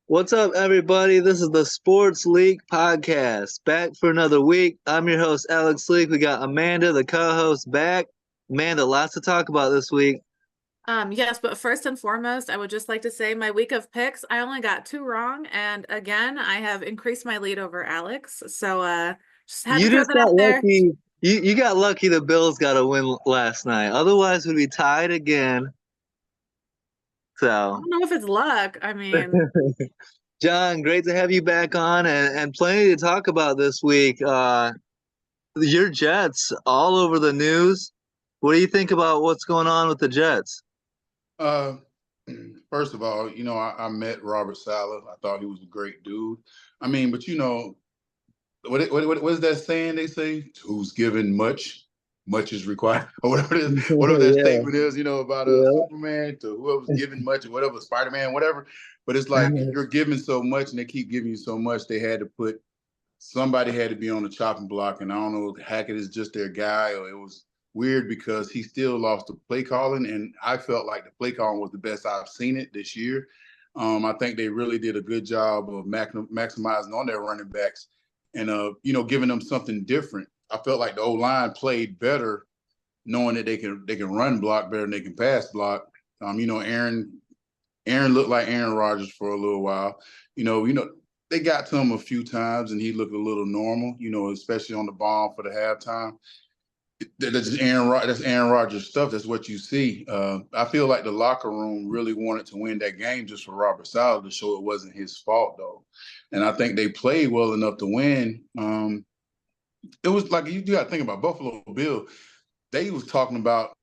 What's up, everybody? This is the Sports League Podcast. Back for another week. I'm your host, Alex Leak. We got Amanda, the co-host, back. Amanda, lots to talk about this week. Yes, but first and foremost, I would just like to say my week of picks, I only got two wrong, and again, I have increased my lead over Alex. So just had to You throw just that got out there. lucky. You got lucky the Bills got a win last night. Otherwise, we'd be tied again. I So, don't know if it's luck. I mean, John, great to have you back on and plenty to talk about this week. Your Jets all over the news. What do you think about what's going on with the Jets? Uh, First of all, I met Robert Saleh. I thought he was a great dude. I mean, but what is that saying they say? Who's given much, much is required, or whatever it is, whatever that Yeah, statement is, about a yeah. Superman to whoever's given much, or whatever, Spider-Man, whatever. But it's like you're given so much, and they keep giving you so much. They had to put somebody had to be on the chopping block, and I don't know if Hackett is just their guy or it was weird because he still lost the play calling, and I felt like the play calling was the best I've seen it this year. I think they really did a good job of maximizing on their running backs and giving them something different. I felt like the O-line played better, knowing that they can run block better than they can pass block. Aaron looked like Aaron Rodgers for a little while. They got to him a few times and he looked a little normal, especially on the bomb for the halftime. That's Aaron Rodgers stuff. That's what you see. I feel like the locker room really wanted to win that game just for Robert Saleh to show it wasn't his fault though, and I think they played well enough to win. It was like you got to think about Buffalo Bill. They was talking about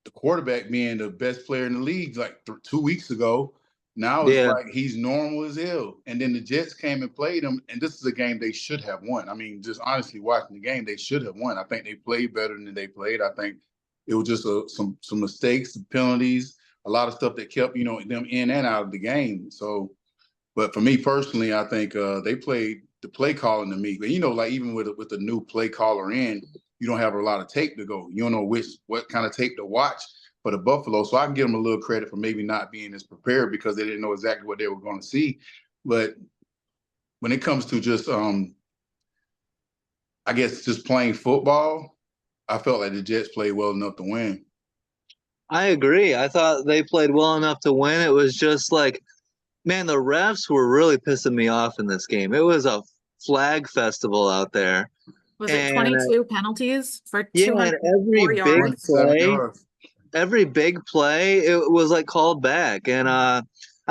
the quarterback being the best player in the league like 2 weeks ago. Now it's Yeah. like he's normal as hell. And then the Jets came and played him, and this is a game they should have won. I mean, just honestly watching the game, they should have won. I think they played better than they played. I think it was just some mistakes, penalties, a lot of stuff that kept them in and out of the game. So, but for me personally, I think they played the play calling to me. But like even with the new play caller in, you don't have a lot of tape to go. You don't know what kind of tape to watch for the Buffalo. So I can give them a little credit for maybe not being as prepared because they didn't know exactly what they were going to see. But when it comes to just, I guess, just playing football, I felt like the Jets played well enough to win. I agree. I thought they played well enough to win. It was just like, man, the refs were really pissing me off in this game. It was a flag festival out there. was it And 22 penalties for yeah, and 204 yards? 207 yards. every big play, it was like called back. And I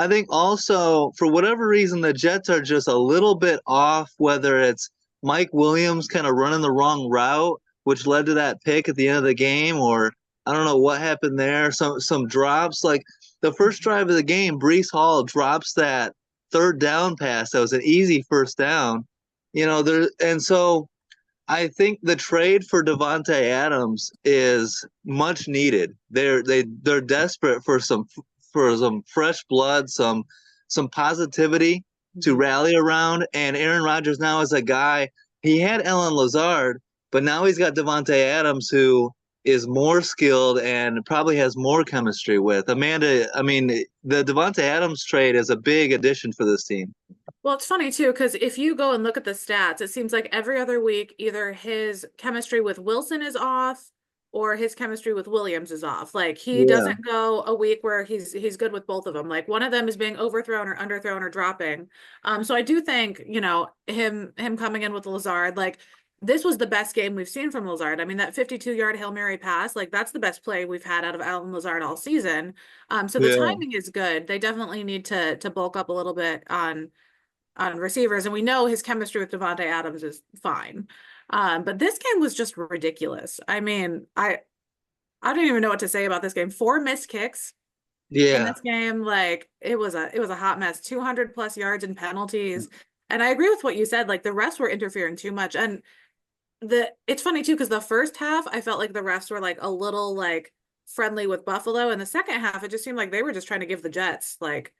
think also for whatever reason, the Jets are just a little bit off, whether it's Mike Williams kind of running the wrong route, which led to that pick at the end of the game, or I don't know what happened there. Some drops, like the first drive of the game, Brees Hall drops that third down pass. That was an easy first down. And so I think the trade for Devontae Adams is much needed. They're desperate for some fresh blood, some positivity to rally around. And Aaron Rodgers now is a guy. He had Ellen Lazard, but now he's got Devontae Adams, who is more skilled and probably has more chemistry with Amanda. I mean, the Devontae Adams trade is a big addition for this team. Well, it's funny too, because if you go and look at the stats, it seems like every other week, either his chemistry with Wilson is off or his chemistry with Williams is off. Like he Yeah. doesn't go a week where he's good with both of them. Like one of them is being overthrown or underthrown or dropping. So I do think, him coming in with Lazard, like this was the best game we've seen from Lazard. I mean, that 52-yard Hail Mary pass, like that's the best play we've had out of Alan Lazard all season. So the Yeah. timing is good. They definitely need to bulk up a little bit on receivers, and we know his chemistry with Devontae Adams is fine. But this game was just ridiculous. I mean, I don't even know what to say about this game. 4 missed kicks in Yeah. this game. Like it was a hot mess. 200 plus yards and penalties. And I agree with what you said. Like the refs were interfering too much. And it's funny too, because the first half I felt like the refs were like a little like friendly with Buffalo. And the second half, it just seemed like they were just trying to give the Jets like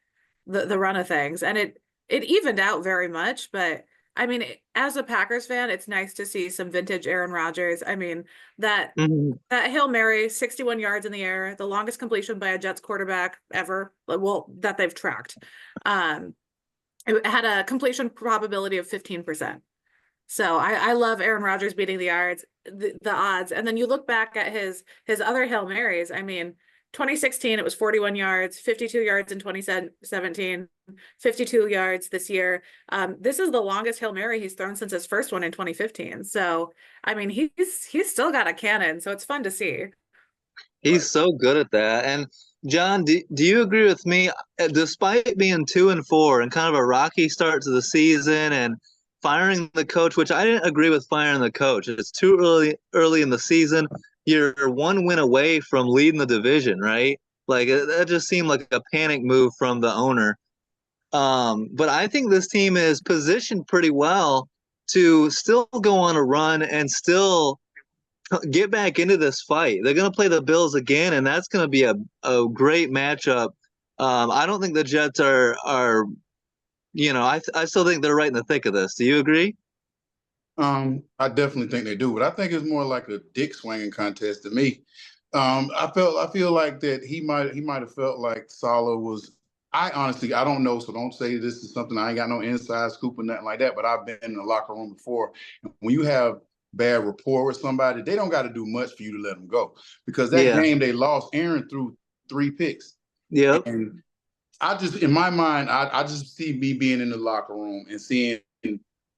the run of things. And it evened out very much, but I mean, as a Packers fan, it's nice to see some vintage Aaron Rodgers. I mean, that Mhm. that Hail Mary, 61 yards in the air, the longest completion by a Jets quarterback ever, well, that they've tracked. Um, It had a completion probability of 15%. So I love Aaron Rodgers beating the odds. And then you look back at his other Hail Marys. I mean, 2016, it was 41 yards, 52 yards in 2017, 52 yards this year. This is the longest Hail Mary he's thrown since his first one in 2015. So, I mean, he's still got a cannon, so it's fun to see. He's so good at that. And John, do you agree with me? Despite being 2-4 and kind of a rocky start to the season and firing the coach, which I didn't agree with firing the coach. It's too early in the season. You're one win away from leading the division, right? Like that just seemed like a panic move from the owner. But I think this team is positioned pretty well to still go on a run and still get back into this fight. They're going to play the Bills again, and that's going to be a great matchup. I don't think the Jets are I still think they're right in the thick of this. Do you agree? I definitely think they do, but I think it's more like a dick swinging contest to me. I feel like that he might have felt like Saleh was. I honestly I don't know, so don't say this is something I ain't got no inside scoop or nothing like that. But I've been in the locker room before. When you have bad rapport with somebody, they don't got to do much for you to let them go. Because that game they lost, Aaron threw 3 picks. Yeah. And I just, in my mind, I just see me being in the locker room and seeing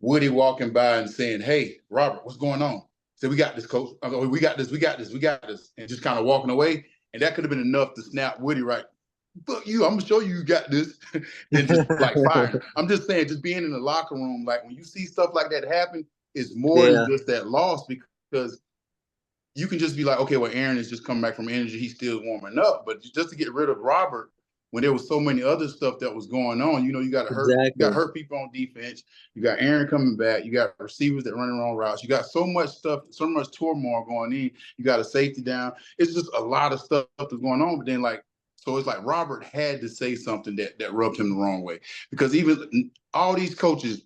Woody walking by and saying, "Hey, Robert, what's going on?" Say, "We got this, coach. We got this. We got this. We got this." And just kind of walking away. And that could have been enough to snap Woody right. "Fuck you, I'm going to show you got this." And just like fire. I'm just saying, just being in the locker room, like when you see stuff like that happen, it's more than just that loss, because you can just be like, okay, well, Aaron is just coming back from energy. He's still warming up. But just to get rid of Robert, when there was so many other stuff that was going on, you got to hurt people on defense. You got Aaron coming back. You got receivers that running wrong routes. You got so much stuff, so much turmoil going in. You got a safety down. It's just a lot of stuff that's going on. But then, so it's like Robert had to say something that rubbed him the wrong way, because even all these coaches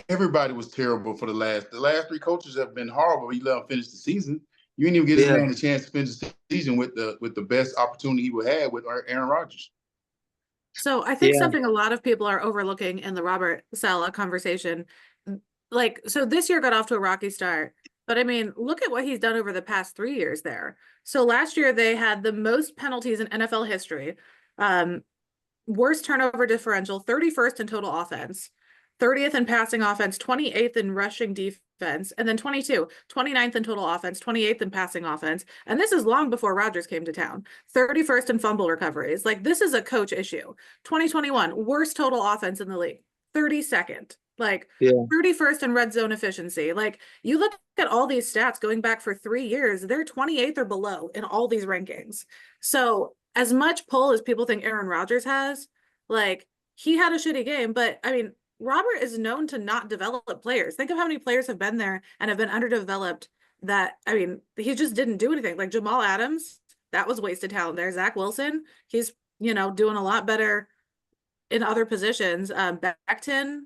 everybody was terrible for the last 3 coaches have been horrible. You let them finish the season. You didn't even get this man a chance to finish the season with the best opportunity he would have with Aaron Rodgers. So I think something a lot of people are overlooking in the Robert Saleh conversation, so this year got off to a rocky start, but I mean, look at what he's done over the past 3 years there. So last year they had the most penalties in NFL history, worst turnover differential, 31st in total offense, 30th in passing offense, 28th in rushing defense, and then 29th in total offense, 28th in passing offense. And this is long before Rodgers came to town. 31st in fumble recoveries. Like, this is a coach issue. 2021, worst total offense in the league, 32nd. 31st in red zone efficiency. Like, you look at all these stats going back for 3 years, they're 28th or below in all these rankings. So as much pull as people think Aaron Rodgers has, he had a shitty game, but I mean, Robert is known to not develop players. Think of how many players have been there and have been underdeveloped that, I mean, he just didn't do anything. Like Jamal Adams, that was wasted talent there. Zach Wilson, he's, doing a lot better in other positions. Becton,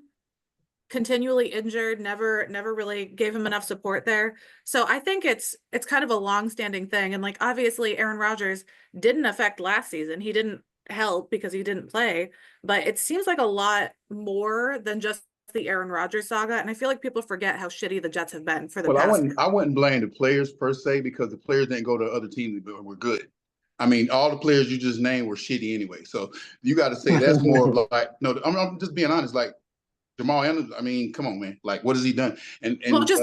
continually injured, never really gave him enough support there. So I think it's kind of a long-standing thing. And obviously Aaron Rodgers didn't affect last season. He didn't help because he didn't play, but it seems like a lot more than just the Aaron Rodgers saga. And I feel like people forget how shitty the Jets have been for the past. I wouldn't blame the players per se, because the players didn't go to other teams but were good. I mean, all the players you just named were shitty anyway. So you got to say that's more of no, I'm just being honest. Like Jamal Adams, I mean, come on, man. Like, what has he done? And well, just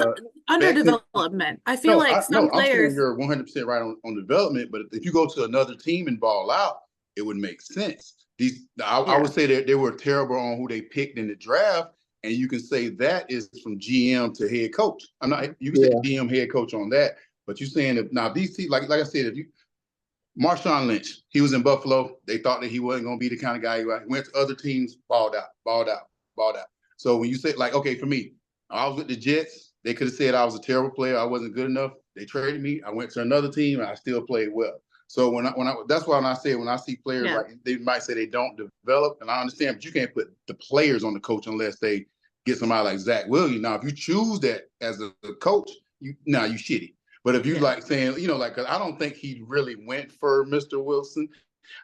underdevelopment. I feel some players. I'm saying you're 100% right on development, but if you go to another team and ball out, it would make sense. I would say that they were terrible on who they picked in the draft, and you can say that is from GM to head coach. You can say GM head coach on that, but you're saying if now these teams, like I said, Marshawn Lynch, he was in Buffalo. They thought that he wasn't going to be the kind of guy he went to other teams, balled out. So when you say, okay, for me, I was with the Jets. They could have said I was a terrible player. I wasn't good enough. They traded me. I went to another team, and I still played well. So that's why when I see players, they might say they don't develop, and I understand, but you can't put the players on the coach unless they get somebody like Zach Williams. Now, if you choose that as a coach, you shitty. But if you saying, 'cause I don't think he really went for Mr. Wilson.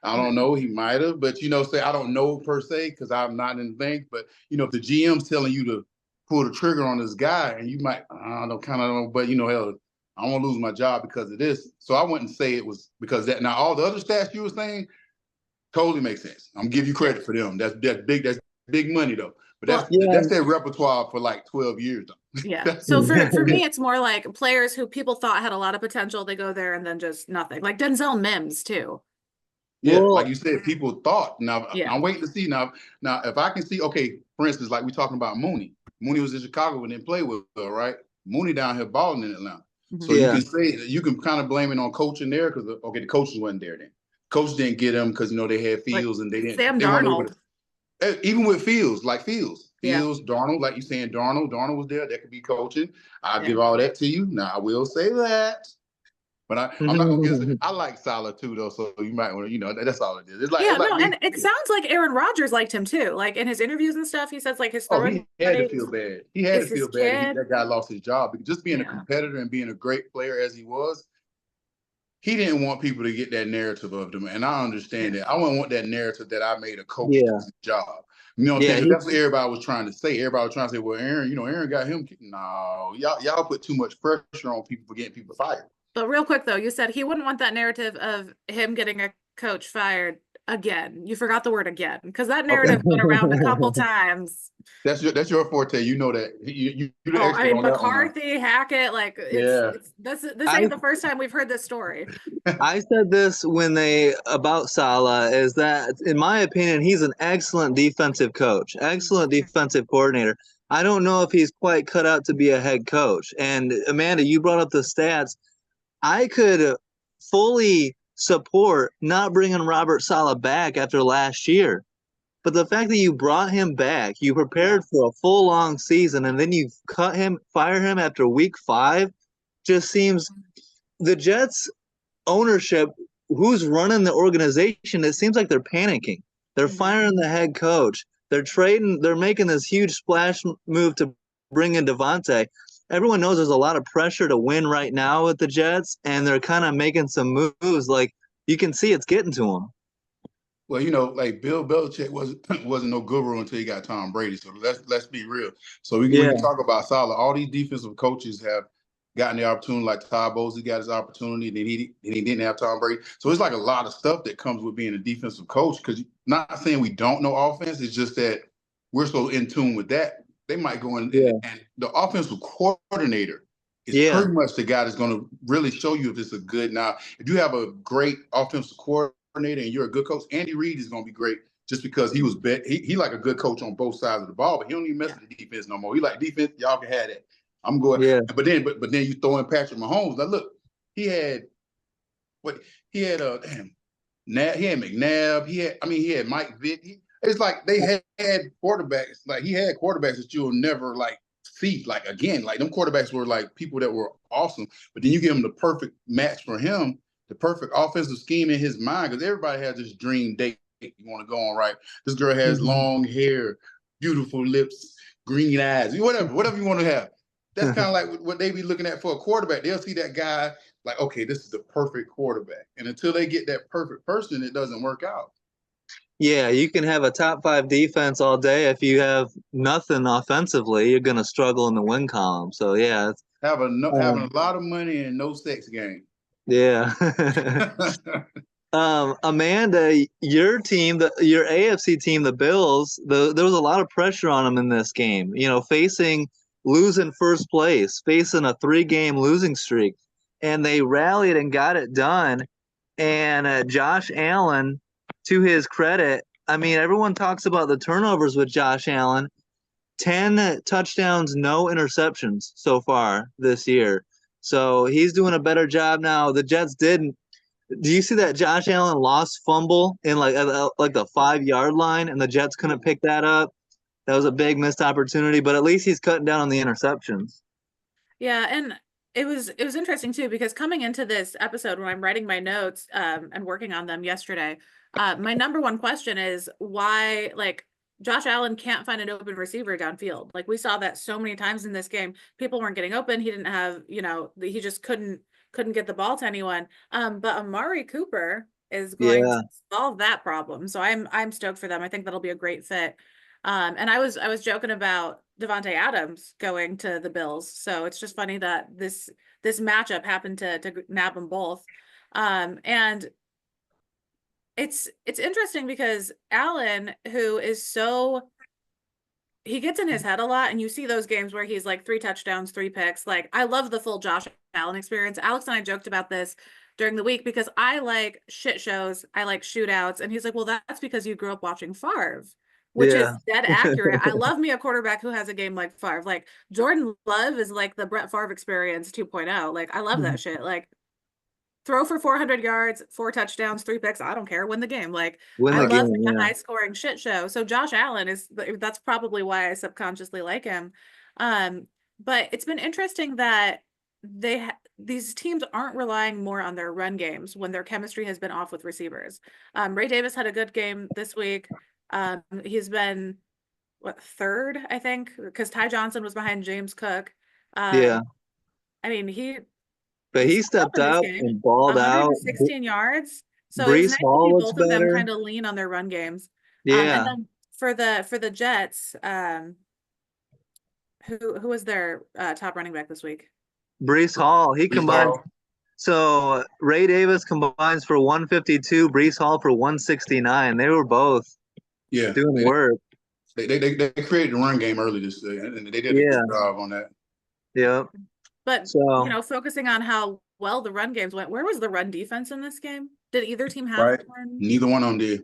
I don't know. He might have, but say I don't know per se because I'm not in the bank. But if the GM's telling you to pull the trigger on this guy, and you might, I don't kind of know, but hell, I won't lose my job because of this. So I wouldn't say it was because of that. Now all the other stats you were saying totally makes sense. I'm gonna give you credit for them. That's big. That's big money though. But Well, that's their repertoire for like 12 years though. Yeah. So for me, it's more like players who people thought had a lot of potential. They go there and then just nothing. Like Denzel Mims too. Yeah, Well, like you said, people thought. Now Yeah. I'm waiting to see. Now if I can see, okay, for instance, like we talking about Mooney. Mooney was in Chicago and didn't play well, right? Mooney down here balling in Atlanta. So you can say you can kind of blame it on coaching there because the coaches wasn't there then. Coach didn't get them because they had Fields and they didn't. Sam they weren't able Darnold. to, even with Fields, Yeah. Darnold, like you saying, Darnold was there. That could be coaching. I'll Yeah. give all that to you. Now I will say that. But I'm not gonna get. I like Salah too, though. So you might want to, that's all it is. It's like, and it sounds like Aaron Rodgers liked him too. Like in his interviews and stuff, he says like his throwing. He had to feel bad. He had to feel bad that guy lost his job because just being a competitor and being a great player as he was, he didn't want people to get that narrative of him. And I understand that. I wouldn't want that narrative that I made a coach's job. You know what I'm saying? That's what everybody was trying to say. Everybody was trying to say, well, Aaron, Aaron got him. No, y'all put too much pressure on people for getting people fired. But real quick though, you said he wouldn't want that narrative of him getting a coach fired again. You forgot the word again because that narrative went around a couple times. That's your forte. You know that. You the expert on McCarthy, Hackett, like this ain't the first time we've heard this story. I said this about Salah is that in my opinion he's an excellent defensive coach, excellent defensive coordinator. I don't know if he's quite cut out to be a head coach. And Amanda, you brought up the stats. I could fully support not bringing Robert Saleh back after last year. But the fact that you brought him back, you prepared for a full long season, and then you fire him after week 5, just seems the Jets ownership, who's running the organization, it seems like they're panicking. They're firing the head coach. They're making this huge splash move to bring in Devontae. Everyone knows there's a lot of pressure to win right now with the Jets, and they're kind of making some moves. Like you can see it's getting to them. Well, like Bill Belichick wasn't no guru until he got Tom Brady. So let's be real. So we can talk about Salah. All these defensive coaches have gotten the opportunity, like Todd Bowles got his opportunity, and he didn't have Tom Brady. So it's like a lot of stuff that comes with being a defensive coach. Because not saying we don't know offense, it's just that we're so in tune with that. They might go in and the offensive coordinator is pretty much the guy that's going to really show you if it's a good. Now, if you have a great offensive coordinator and you're a good coach, Andy Reid is going to be great just because he was he like a good coach on both sides of the ball, but he don't even mess with the defense no more. He like defense, y'all can have that. I'm going. Yeah. But then you throw in Patrick Mahomes. Now look, he had McNabb. He had Mike Vick. It's like they had quarterbacks. Like he had quarterbacks that you'll never see. Like again, like them quarterbacks were like people that were awesome. But then you give him the perfect match for him, the perfect offensive scheme in his mind, because everybody has this dream date you want to go on, right? This girl has long hair, beautiful lips, green eyes, whatever you want to have. That's kind of like what they be looking at for a quarterback. They'll see that guy like, okay, this is the perfect quarterback. And until they get that perfect person, it doesn't work out. Yeah, you can have a top 5 defense all day. If you have nothing offensively, you're going to struggle in the win column. So, yeah. Having a lot of money and no sex game. Yeah. Amanda, your team, your AFC team, the Bills, there was a lot of pressure on them in this game, losing first place, facing a 3-game losing streak. And they rallied and got it done. And Josh Allen, to his credit, everyone talks about the turnovers with Josh Allen. 10 touchdowns, no interceptions so far this year. So he's doing a better job now. The Jets didn't. Do you see that Josh Allen lost fumble in like the 5-yard line, and the Jets couldn't pick that up? That was a big missed opportunity, but at least he's cutting down on the interceptions. Yeah, and it was interesting too, because coming into this episode when I'm writing my notes and working on them yesterday, my number one question is why Josh Allen can't find an open receiver downfield. Like we saw that so many times in this game. People weren't getting open. He didn't have, he just couldn't get the ball to anyone. But Amari Cooper is going Yeah. to solve that problem. So I'm stoked for them. I think that'll be a great fit. And I was joking about Devontae Adams going to the Bills. So it's just funny that this matchup happened to nab them both. And it's interesting because Allen, who is so he gets in his head a lot, and you see those games where he's like 3 touchdowns, 3 picks. Like, I love the full Josh Allen experience. Alex and I joked about this during the week because I like shit shows, I like shootouts, and he's like, well, that's because you grew up watching Favre, which is Yeah. dead accurate. I love me a quarterback who has a game like Favre. Like, Jordan Love is like the Brett Favre experience 2.0. Like, I love that shit. Like, throw for 400 yards, 4 touchdowns, 3 picks. I don't care. Win the game. Like, Win I the love game, a yeah. high scoring shit show. So Josh Allen that's probably why I subconsciously like him. But it's been interesting that these teams aren't relying more on their run games when their chemistry has been off with receivers. Ray Davis had a good game this week. He's been third, I think, because Ty Johnson was behind James Cook. Yeah. I mean, But he he stepped up stepped in this up game, and balled out. 116 yards. So it was Brees nice to Hall see looks both of them better. kind of lean on their run games. And Yeah. then for the Jets, who was their top running back this week? Brees Hall. He Brees combines. Hall. So Ray Davis combines for 152, Brees Hall for 169. They were both Yeah, doing work. they created the run game early this year, and they did a Yeah. good job on that. Yep. But So focusing on how well the run games went, where was the run defense in this game? Did either team have Right. one? Neither one of them did.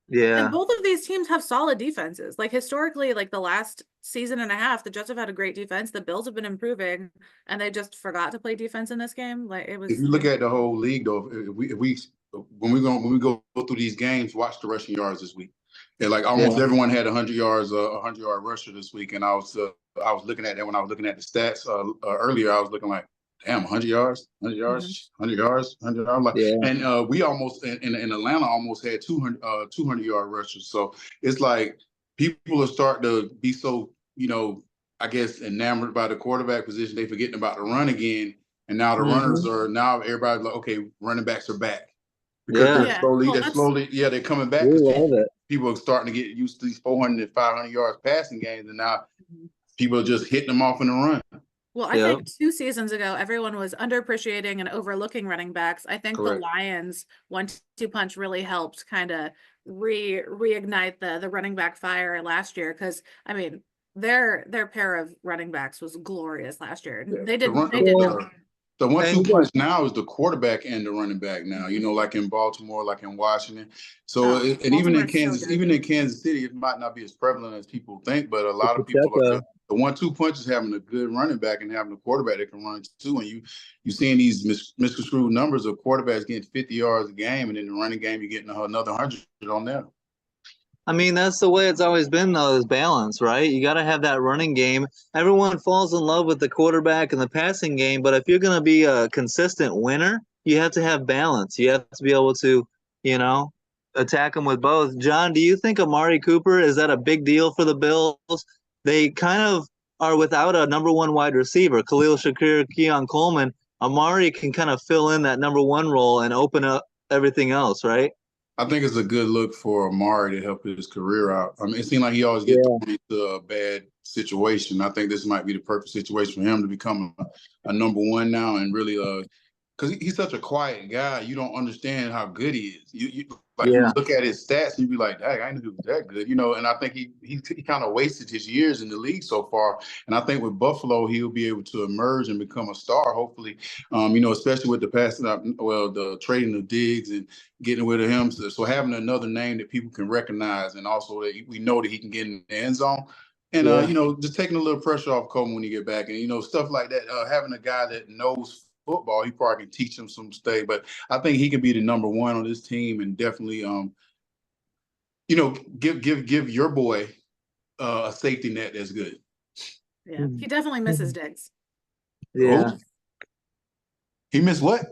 yeah. And both of these teams have solid defenses. Like, historically, like the last season and a half, the Jets have had a great defense. The Bills have been improving, and they just forgot to play defense in this game. Like, it was. If you look at the whole league, though, when we go through these games, watch the rushing yards this week. And like almost everyone had 100 yards, 100-yard rusher this week, and I was looking at that when I was looking at the stats earlier. I was looking like, damn, 100 yards, 100 yards, 100 yards, 100 yards. Like, Yeah. and we almost in Atlanta almost had 200-yard rushers. So it's like people are starting to be so, I guess, enamored by the quarterback position, they forgetting about the run again. And now the runners are everybody's like, okay, running backs are back because they're coming back We because love it. people are starting to get used to these 400 and 500 yards passing games, and now people are just hitting them off in the run. Well, I think 2 seasons ago, everyone was underappreciating and overlooking running backs. I think Correct. the Lions 1-2 punch really helped kind of reignite the running back fire last year, because I mean their pair of running backs was glorious last year. Yeah. They did well. The 1-2 punch now is the quarterback and the running back now, like in Baltimore, like in Washington. So, and even in Kansas, City, it might not be as prevalent as people think, but a lot of people are the 1-2 punch is having a good running back and having a quarterback that can run too. And you seeing these misconstrued numbers of quarterbacks getting 50 yards a game, and in the running game, you're getting another 100 on there. I mean, that's the way it's always been, though, is balance, right? You got to have that running game. Everyone falls in love with the quarterback and the passing game, but if you're going to be a consistent winner, you have to have balance. You have to be able to, attack them with both. John, do you think Amari Cooper, is that a big deal for the Bills? They kind of are without a number 1 wide receiver, Khalil Shakir, Keon Coleman. Amari can kind of fill in that number 1 role and open up everything else, right? I think it's a good look for Amari to help his career out. I mean, it seemed like he always gets into a bad situation. I think this might be the perfect situation for him to become a number 1 now, and really, because he's such a quiet guy, you don't understand how good he is. You look at his stats and you be like, dang, I didn't know he was that good, And I think he kind of wasted his years in the league so far. And I think with Buffalo, he'll be able to emerge and become a star, hopefully. Especially with the trading of Diggs and getting rid of him. So having another name that people can recognize, and also that we know that he can get in the end zone. And, just taking a little pressure off Coleman when you get back, and, stuff like that, having a guy that knows football, he probably can teach him some stuff. But I think he can be the number 1 on this team, and definitely, give your boy a safety net that's good. Yeah, he definitely misses Diggs. Yeah. Oh. He missed what?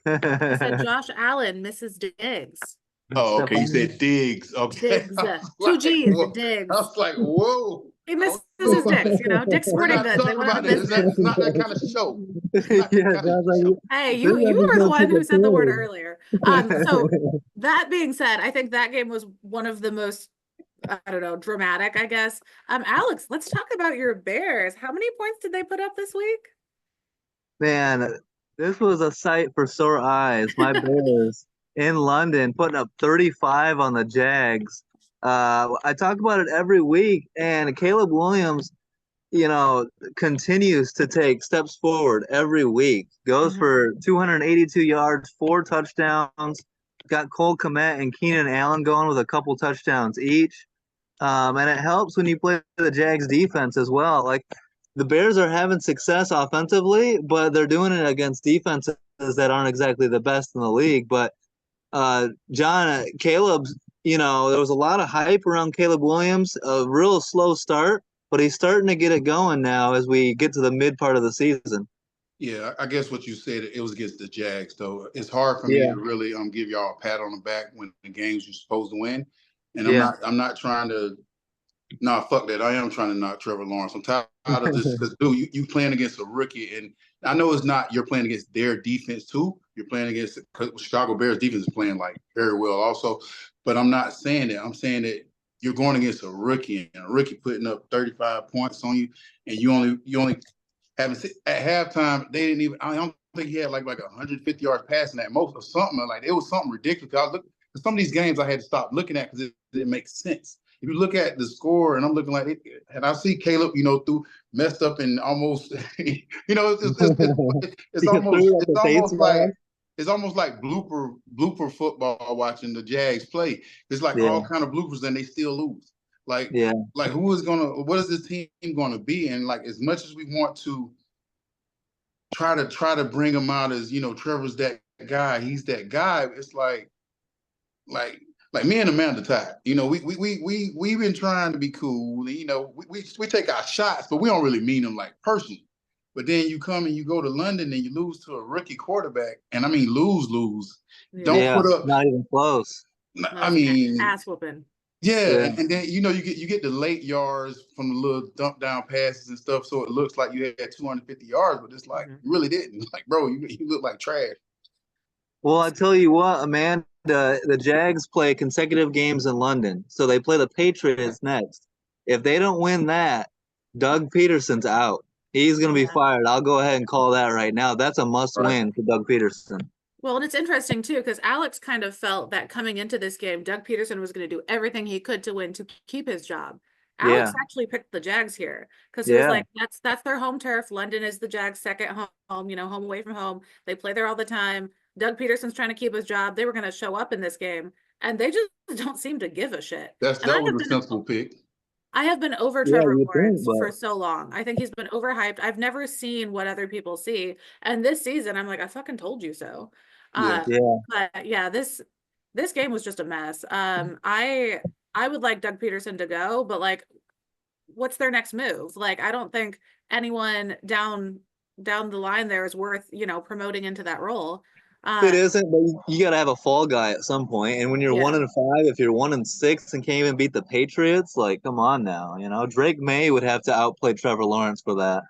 I said Josh Allen misses Diggs. Oh, okay. You said Diggs. Okay. Diggs. 2 G's, Diggs. I was like, whoa. He misses this is Dick's, Dick's We're Sporting not Goods. They talking went out about of this. business. It's not that kind of show. It's not that Yeah, kind of sounds like show. Hey, this you were the episode one took who a said the word turn. earlier. So that being said, I think that game was one of the most, I don't know, dramatic, I guess. Alex, let's talk about your Bears. How many points did they put up this week? Man, this was a sight for sore eyes. My Bears in London putting up 35 on the Jags. I talk about it every week, and Caleb Williams, continues to take steps forward every week. Goes for 282 yards, 4 touchdowns. Got Cole Kmet and Keenan Allen going with a couple touchdowns each. And it helps when you play the Jags defense as well. Like the Bears are having success offensively, but they're doing it against defenses that aren't exactly the best in the league. But John, Caleb's, there was a lot of hype around Caleb Williams, a real slow start, but he's starting to get it going now as we get to the mid part of the season. Yeah, I guess what you said, it was against the Jags, though. It's hard for me Yeah. to really give y'all a pat on the back when the games you're supposed to win. And Yeah. I'm not trying to. Nah, fuck that. I am trying to knock Trevor Lawrence. I'm tired of this because, dude, you playing against a rookie, and I know it's not. You're playing against their defense too. You're playing against Chicago Bears defense is playing like very well also. But I'm not saying that. I'm saying that you're going against a rookie, and a rookie putting up 35 points on you, and you only haven't seen, at halftime. They didn't even. I don't think he had like 150 yards passing at most or something. Like it was something ridiculous. I look some of these games I had to stop looking at because it didn't make sense. If you look at the score, and I'm looking like it, and I see Caleb, through messed up and almost, it's almost like blooper football watching the Jags play. It's like all kind of bloopers, and they still lose. Like what is this team gonna be? And like as much as we want to try to bring him out as Trevor's that guy, he's that guy. It's like me and Amanda Todd, we've been trying to be cool. We take our shots, but we don't really mean them like personally. But then you come and you go to London and you lose to a rookie quarterback, and I mean lose. Don't put up not even close. I mean ass whooping. Yeah, and then you get the late yards from the little dump down passes and stuff, so it looks like you had 250 yards, but it's like you really didn't. Like, bro, you look like trash. Well, I tell you what, Amanda, the Jags play consecutive games in London, so they play the Patriots next. If they don't win that, Doug Peterson's out. He's going to be fired. I'll go ahead and call that right now. That's a must-win for Doug Peterson. Well, and it's interesting, too, because Alex kind of felt that coming into this game, Doug Peterson was going to do everything he could to win to keep his job. Alex actually picked the Jags here because he was like, that's their home turf. London is the Jags' second home, home away from home. They play there all the time. Doug Peterson's trying to keep his job. They were going to show up in this game, and they just don't seem to give a shit. That was a sensible pick. I have been over Trevor Lawrence for so long. I think he's been overhyped. I've never seen what other people see. And this season, I'm like, I fucking told you so. But this game was just a mess. I would like Doug Peterson to go, but like, what's their next move? Like, I don't think anyone down the line there is worth, promoting into that role. It isn't, but you got to have a fall guy at some point. And when you're 1-5, if you're 1-6 and can't even beat the Patriots, like, come on now. Drake May would have to outplay Trevor Lawrence for that.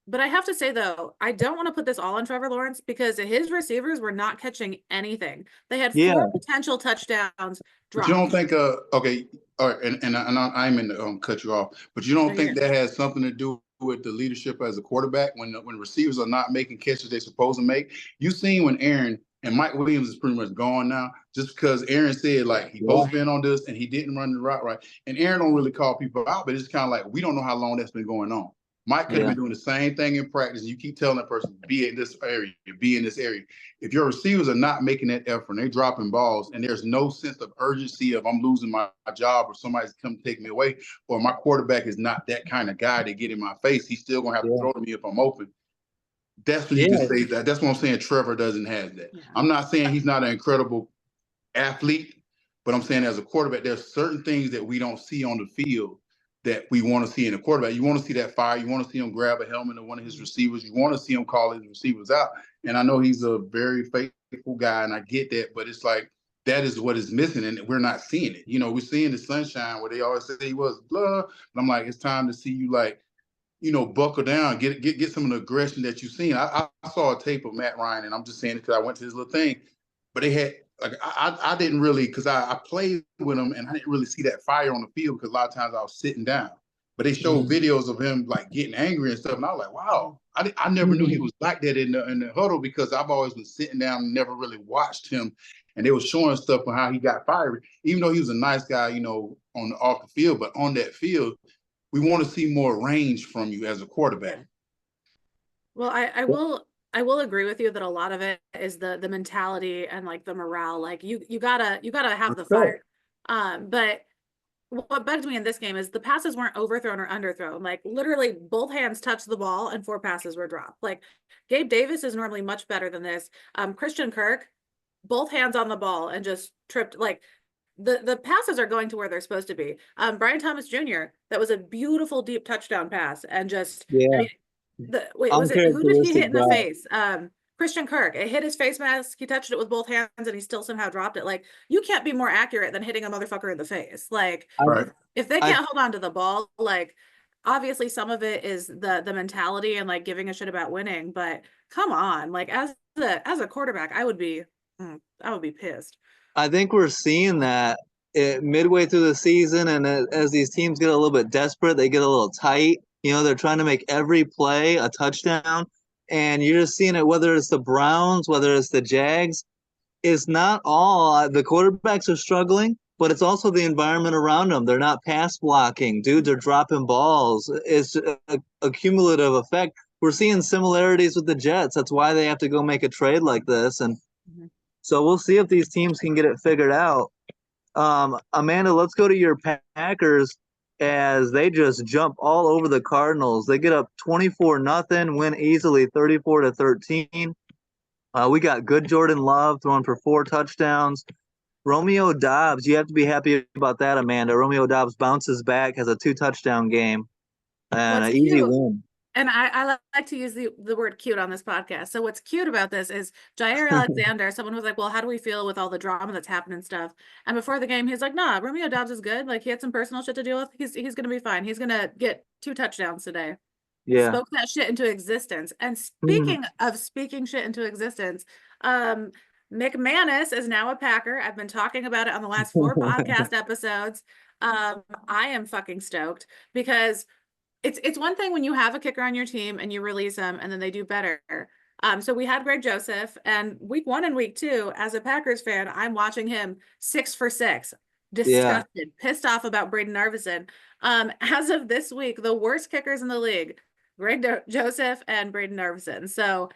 But I have to say, though, I don't want to put this all on Trevor Lawrence because his receivers were not catching anything. They had 4 potential touchdowns dropped. You don't think, okay, all right, and I'm in to cut you off, but you don't think that has something to do with the leadership as a quarterback when receivers are not making catches they're supposed to make? You seen when Aaron and Mike Williams is pretty much gone now, just because Aaron said like he supposed to be on this and he didn't run the route right. And Aaron don't really call people out, but it's kind of like we don't know how long that's been going on. Mike could have been doing the same thing in practice. You keep telling that person, be in this area, be in this area. If your receivers are not making that effort and they're dropping balls and there's no sense of urgency of I'm losing my job or somebody's come take me away, or my quarterback is not that kind of guy to get in my face, he's still going to have to throw to me if I'm open. That's when you can say that. That's what I'm saying. Trevor doesn't have that. Yeah. I'm not saying he's not an incredible athlete, but I'm saying as a quarterback, there's certain things that we don't see on the field that we want to see in a quarterback. You want to see that fire. You want to see him grab a helmet of one of his receivers. You want to see him call his receivers out. And I know he's a very faithful guy, and I get that, but it's like that is what is missing, and we're not seeing it. We're seeing the sunshine where they always say he was blah. But I'm like, it's time to see you like buckle down, get some of the aggression that you've seen. I saw a tape of Matt Ryan, and I'm just saying it because I went to his little thing, but they had like I didn't really, because I played with him and I didn't really see that fire on the field because a lot of times I was sitting down. But they showed videos of him like getting angry and stuff, and I was like, wow, I never knew he was like that in the huddle, because I've always been sitting down and never really watched him. And they were showing stuff on how he got fiery, even though he was a nice guy, on the off the field, but on that field, we want to see more range from you as a quarterback. Well, I will agree with you that a lot of it is the mentality and like the morale. Like you gotta have the fire. But what bugged me in this game is the passes weren't overthrown or underthrown. Like literally both hands touched the ball and 4 passes were dropped. Like Gabe Davis is normally much better than this. Christian Kirk, both hands on the ball and just tripped. Like the passes are going to where they're supposed to be. Brian Thomas Jr., that was a beautiful deep touchdown pass, and just I mean, who did he hit in the face? Christian Kirk. It hit his face mask. He touched it with both hands and he still somehow dropped it. Like, you can't be more accurate than hitting a motherfucker in the face. Like, if they can't hold on to the ball, like, obviously some of it is the mentality and like giving a shit about winning, but come on, like as a quarterback, I would be pissed. I think we're seeing that midway through the season, and as these teams get a little bit desperate, they get a little tight. They're trying to make every play a touchdown, and you're just seeing it, whether it's the Browns, whether it's the Jags. It's not all the quarterbacks are struggling, but it's also the environment around them. They're not pass blocking. Dudes are dropping balls. It's a cumulative effect. We're seeing similarities with the Jets. That's why they have to go make a trade like this, and so we'll see if these teams can get it figured out. Amanda, let's go to your Packers, as they just jump all over the Cardinals. They get up 24-0, win easily 34-13. We got good Jordan Love throwing for 4 touchdowns. Romeo Doubs, you have to be happy about that, Amanda. Romeo Doubs bounces back, has a 2-touchdown game, and an easy win. And I like to use the word cute on this podcast. So what's cute about this is Jair Alexander, someone was like, well, how do we feel with all the drama that's happening and stuff? And before the game, he's like, nah, Romeo Doubs is good. Like, he had some personal shit to deal with. He's going to be fine. He's going to get 2 touchdowns today. Yeah. Spoke that shit into existence. And speaking of speaking shit into existence, McManus is now a Packer. I've been talking about it on the last 4 podcast episodes. I am fucking stoked, because it's one thing when you have a kicker on your team and you release them and then they do better. So we had Greg Joseph, and week 1 and week 2, as a Packers fan, I'm watching him 6 for 6, disgusted, pissed off about Braden Narvison. As of this week, the worst kickers in the league, Greg Joseph and Braden Narvison. So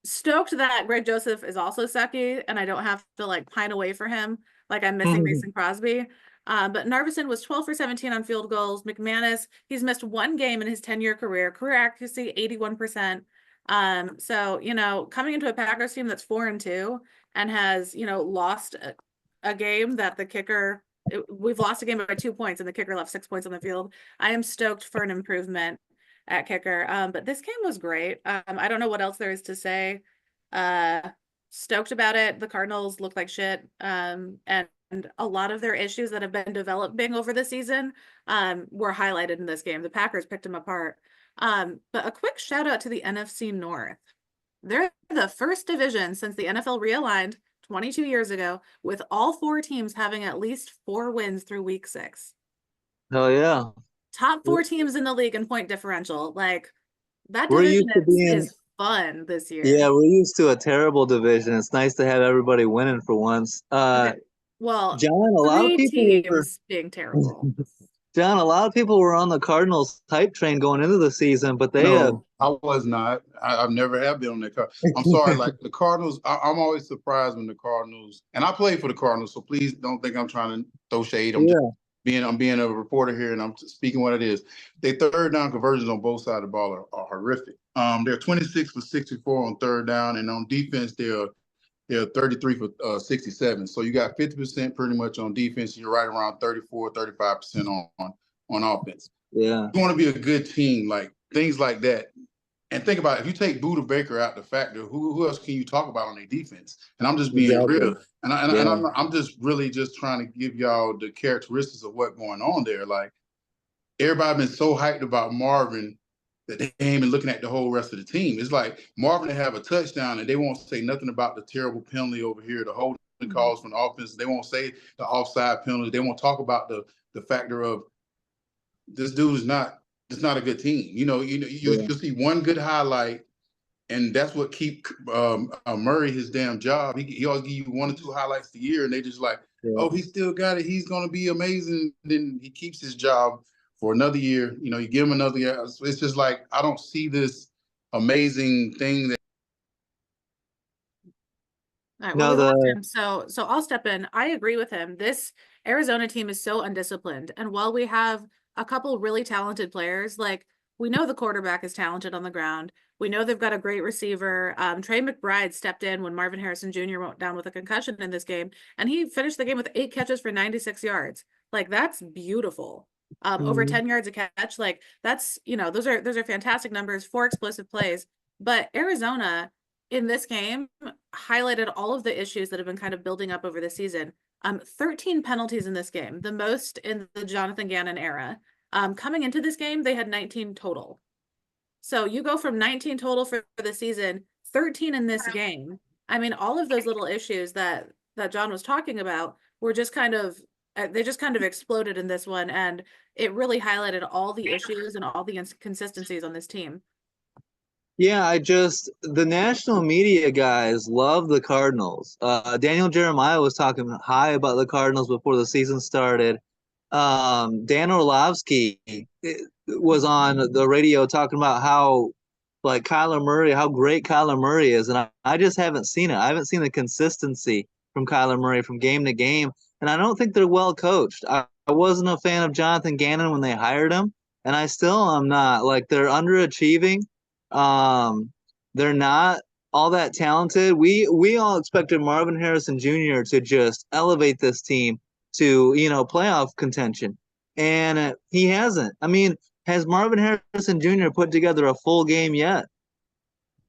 stoked that Greg Joseph is also sucky and I don't have to like pine away for him like I'm missing Mason Crosby. But Narvison was 12 for 17 on field goals. McManus, he's missed 1 game in his 10-year career accuracy 81%. So coming into a Packers team that's 4-2 and has lost a game that the kicker, we've lost a game by 2 points and the kicker left 6 points on the field. I am stoked for an improvement at kicker. But this game was great. I don't know what else there is to say. Stoked about it. The Cardinals look like shit. And a lot of their issues that have been developing over the season were highlighted in this game. The Packers picked them apart. But a quick shout out to the NFC North. They're the first division since the NFL realigned 22 years ago, with all 4 teams having at least 4 wins through week 6. Oh yeah. Top 4 teams in the league in point differential. Like, that division is fun this year. Yeah, we're used to a terrible division. It's nice to have everybody winning for once. Okay. Well, John, a lot of people were being terrible. John, a lot of people were on the Cardinals hype train going into the season, but they I was not. I've never have been on that car. I'm sorry, like the Cardinals, I'm always surprised when the Cardinals, and I play for the Cardinals, so please don't think I'm trying to throw shade. I'm being a reporter here, and I'm speaking what it is. Their 3rd down conversions on both sides of the ball are horrific. They're 26 for 64 on 3rd down, and on defense they're 33 for 67. So you got 50% pretty much on defense. You're right around 35% on offense. Yeah, you want to be a good team, like things like that. And think about it, if you take Budda Baker out the factor, who else can you talk about on their defense? And I'm just being real. And I'm just really just trying to give y'all the characteristics of what's going on there. Like, everybody been so hyped about Marvin that they ain't even looking at the whole rest of the team. It's like Marvin will have a touchdown and they won't say nothing about the terrible penalty over here, the holding calls from the offense. They won't say the offside penalty. They won't talk about the factor of this dude is not. It's not a good team. You'll see one good highlight, and that's what keep Murray his damn job. He always give you 1 or 2 highlights a year, and they just like, oh, he still got it. He's gonna be amazing. Then he keeps his job for another year. You give him another year. It's just like I don't see this amazing thing that. All right, well, we lost him, so I'll step in. I agree with him. This Arizona team is so undisciplined, and while we have a couple really talented players, like we know the quarterback is talented on the ground. We know they've got a great receiver. Trey McBride stepped in when Marvin Harrison Jr. went down with a concussion in this game, and he finished the game with 8 catches for 96 yards. Like that's beautiful. Over 10 yards a catch. Like that's, those are fantastic numbers, 4 explosive plays. But Arizona in this game highlighted all of the issues that have been kind of building up over the season. 13 penalties in this game, the most in the Jonathan Gannon era. Coming into this game, they had 19 total. So you go from 19 total for the season, 13 in this game. I mean, all of those little issues that John was talking about were just they just kind of exploded in this one, and it really highlighted all the issues and all the inconsistencies on this team. Yeah, the national media guys love the Cardinals. Daniel Jeremiah was talking high about the Cardinals before the season started. Dan Orlovsky was on the radio talking about how great Kyler Murray is, and I just haven't seen it. I haven't seen the consistency from Kyler Murray from game to game, and I don't think they're well coached. I wasn't a fan of Jonathan Gannon when they hired him, and I still am not. Like they're underachieving. They're not all that talented. We all expected Marvin Harrison Jr. to just elevate this team to, playoff contention. And he hasn't. I mean, has Marvin Harrison Jr. put together a full game yet?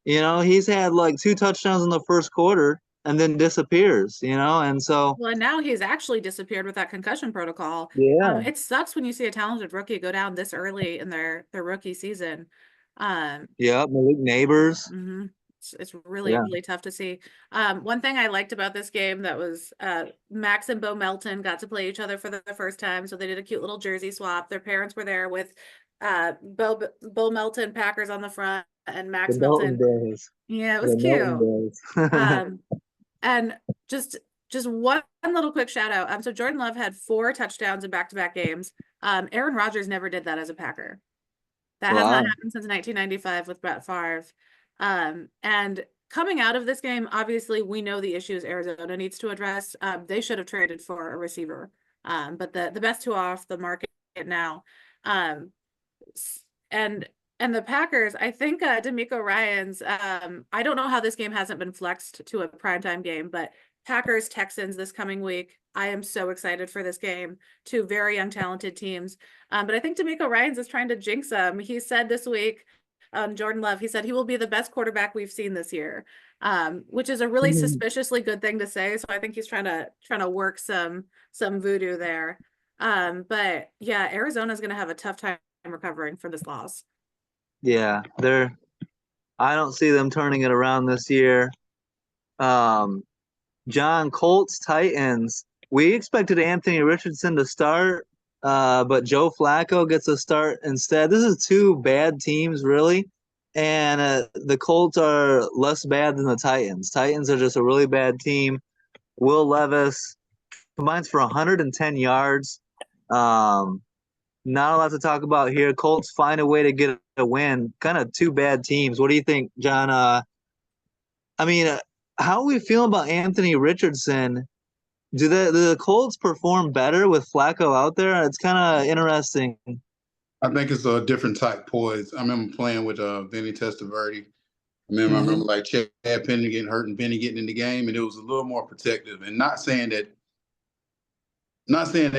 He's had like 2 touchdowns in the first quarter and then disappears, and so. Well, and now he's actually disappeared with that concussion protocol. Yeah. It sucks when you see a talented rookie go down this early in their rookie season. Yeah, Malik Neighbors. It's really, really tough to see. One thing I liked about this game that was Max and Bo Melton got to play each other for the first time. So they did a cute little jersey swap. Their parents were there with Bo Melton Packers on the front and Max Melton. Yeah, it was cute. And just one little quick shout out. So Jordan Love had 4 touchdowns in back-to-back games. Aaron Rodgers never did that as a Packer. That has not happened since 1995 with Brett Favre. And coming out of this game, obviously, we know the issues Arizona needs to address. They should have traded for a receiver. But the best 2 off the market now. And the Packers, I think D'Amico Ryans, I don't know how this game hasn't been flexed to a primetime game, but Packers, Texans this coming week. I am so excited for this game. 2 very young, talented teams. But I think D'Amico Ryans is trying to jinx them. He said this week, Jordan Love, he said he will be the best quarterback we've seen this year, which is a really suspiciously good thing to say. So I think he's trying to work some voodoo there. But yeah, Arizona's going to have a tough time recovering from this loss. Yeah, I don't see them turning it around this year. John, Colts, Titans. We expected Anthony Richardson to start, but Joe Flacco gets a start instead. This is 2 bad teams, really, and the Colts are less bad than the Titans. Titans are just a really bad team. Will Levis combines for 110 yards. Not a lot to talk about here. Colts find a way to get a win. Kind of 2 bad teams. What do you think, John? How are we feeling about Anthony Richardson? Do the Colts perform better with Flacco out there? It's kind of interesting. I think it's a different type poise. I remember playing with Vinny Testaverde. I remember like Chad Penny getting hurt and Benny getting in the game, and it was a little more protective. And not saying that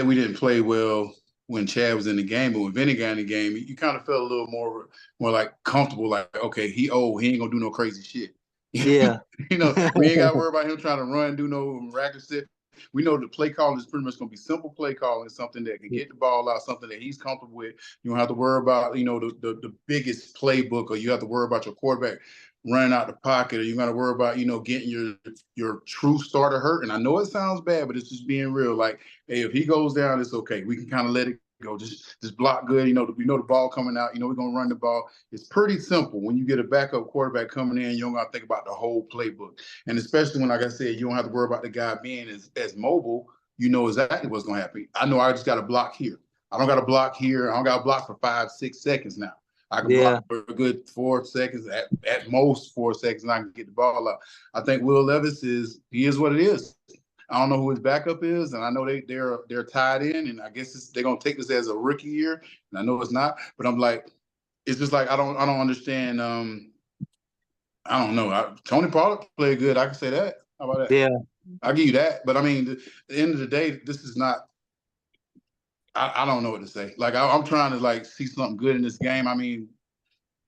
we didn't play well when Chad was in the game, but when Vinny got in the game, you kind of felt a little more like comfortable. Like, okay, he ain't gonna do no crazy shit. Yeah. We ain't got to worry about him trying to run, do no miraculous shit. we know the play calling is pretty much going to be simple play calling, something that can get the ball out, something that he's comfortable with. You don't have to worry about, the biggest playbook, or you have to worry about your quarterback running out the pocket, or you got to worry about, getting your true starter hurt. And I know it sounds bad, but it's just being real. Like, hey, if he goes down, it's okay. We can kind of let it go. Just block good. The ball coming out. We're gonna run the ball. It's pretty simple when you get a backup quarterback coming in. You don't got to think about the whole playbook, and especially when, like I said, you don't have to worry about the guy being as mobile. You know exactly what's gonna happen. I know I just got to block here. I don't got to block here. I don't got to block for 5-6 seconds now. I can block for a good 4 seconds, at most 4 seconds, and I can get the ball out. I think Will Levis he is what it is. I don't know who his backup is, and I know they're tied in, and I guess they're gonna take this as a rookie year, and I know it's not, but I'm like, it's just like I don't understand. I don't know. Tony Pollard played good. I can say that. How about that? Yeah, I'll give you that. But I mean, at the end of the day, this is not. I don't know what to say. Like I'm trying to like see something good in this game. I mean,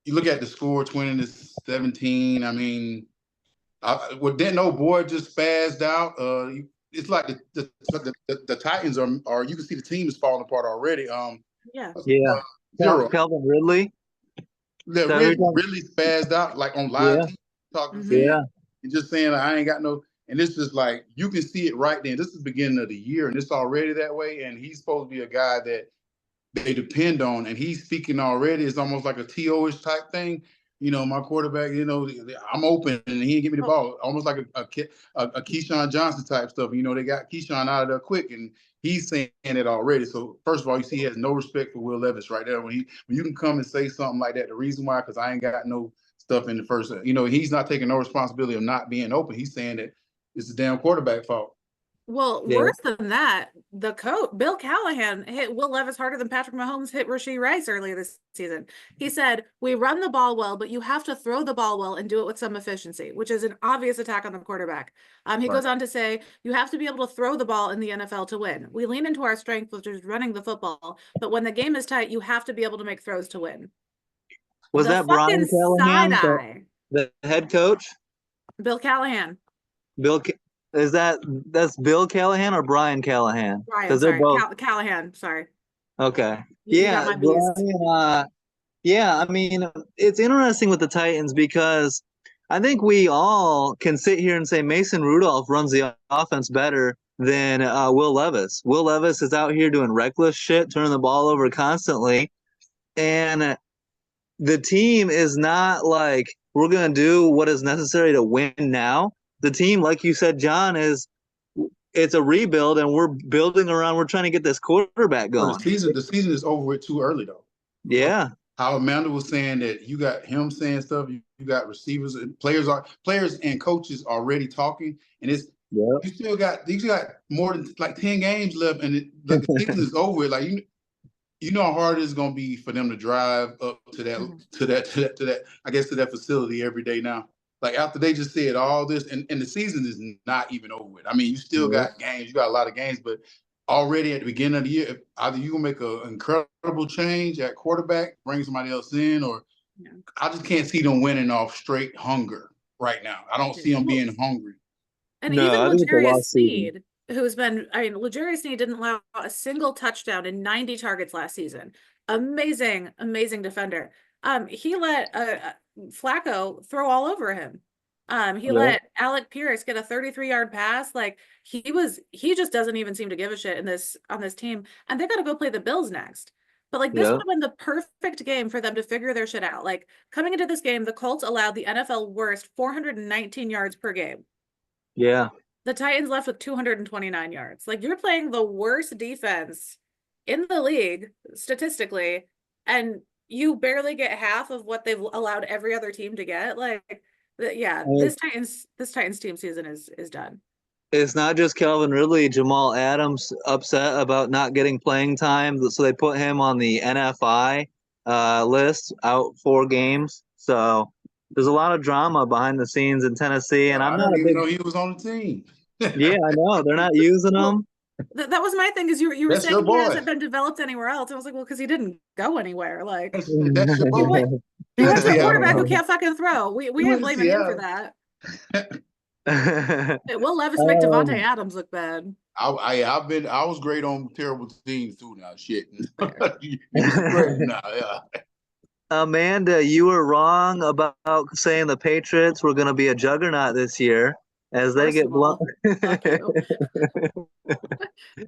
you look at the score, 20-17. I mean, Dent Boyd just spazzed out. It's like the Titans are. You can see the team is falling apart already. Yeah. Zero. Calvin Ridley. That really spazzed out, like on live TV, talking to him and just saying, I ain't got no. And it's just like, you can see it right then. This is the beginning of the year, and it's already that way. And he's supposed to be a guy that they depend on, and he's speaking already. It's almost like a T.O.-ish type thing. My quarterback, I'm open, and he didn't give me the ball. Almost like a Keyshawn Johnson type stuff. They got Keyshawn out of there quick, and he's saying it already. So first of all, you see he has no respect for Will Levis right there. When you can come and say something like that, the reason why, because I ain't got no stuff in the first. He's not taking no responsibility of not being open. He's saying that it's the damn quarterback fault. Well, worse than that, the coach, Bill Callahan, hit Will Levis harder than Patrick Mahomes hit Rashee Rice earlier this season. He said, we run the ball well, but you have to throw the ball well and do it with some efficiency, which is an obvious attack on the quarterback. He goes on to say, you have to be able to throw the ball in the NFL to win. We lean into our strength, which is running the football, but when the game is tight, you have to be able to make throws to win. Was that Brian Callahan, the head coach? Bill Callahan. That's Bill Callahan or Brian Callahan? Brian, sorry, both... Callahan, sorry. Okay. Brian, I mean, it's interesting with the Titans because I think we all can sit here and say Mason Rudolph runs the offense better than Will Levis. Will Levis is out here doing reckless shit, turning the ball over constantly. And the team is not like, we're going to do what is necessary to win now. The team, like you said, John, it's a rebuild, and we're trying to get this quarterback going. Well, the season is over with too early, though. Yeah. How Amanda was saying that you got him saying stuff, you got receivers and players and coaches already talking, and you still got more than like 10 games left, and the season is over. Like you know how hard it's gonna be for them to drive up to that I guess to that facility every day now. Like after they just said all this, and the season is not even over with. I mean, you still got games, you got a lot of games, but already at the beginning of the year, either you gonna make an incredible change at quarterback, bring somebody else in, or I just can't see them winning off straight hunger right now. I don't see them being hungry. And even L'Jarius Sneed, L'Jarius Sneed didn't allow a single touchdown in 90 targets last season. Amazing defender. He let Flacco throw all over him. He let Alec Pierce get a 33-yard pass. Like he just doesn't even seem to give a shit on this team. And they got to go play the Bills next. But like this would have been the perfect game for them to figure their shit out. Like coming into this game, the Colts allowed the NFL worst 419 yards per game. Yeah. The Titans left with 229 yards. Like you're playing the worst defense in the league statistically, and you barely get half of what they've allowed every other team to get. This Titans team season is done. It's not just Calvin Ridley. Jamal Adams upset about not getting playing time, so they put him on the NFI list, out 4 games. So there's a lot of drama behind the scenes in Tennessee, and I'm not even know he was on the team. Yeah, I know they're not using him. That was my thing, is you were saying he hasn't been developed anywhere else. I was like, well, because he didn't go anywhere. Like that's your boy. He went to a quarterback who can't fucking throw. We ain't blaming him for that. Will Levis make Devontae Adams look bad. I was great on terrible teams too now. Shit. Fair. Give me some credit now. Yeah. Amanda, you were wrong about saying the Patriots were going to be a juggernaut this year as they First get of blown. all, fuck you.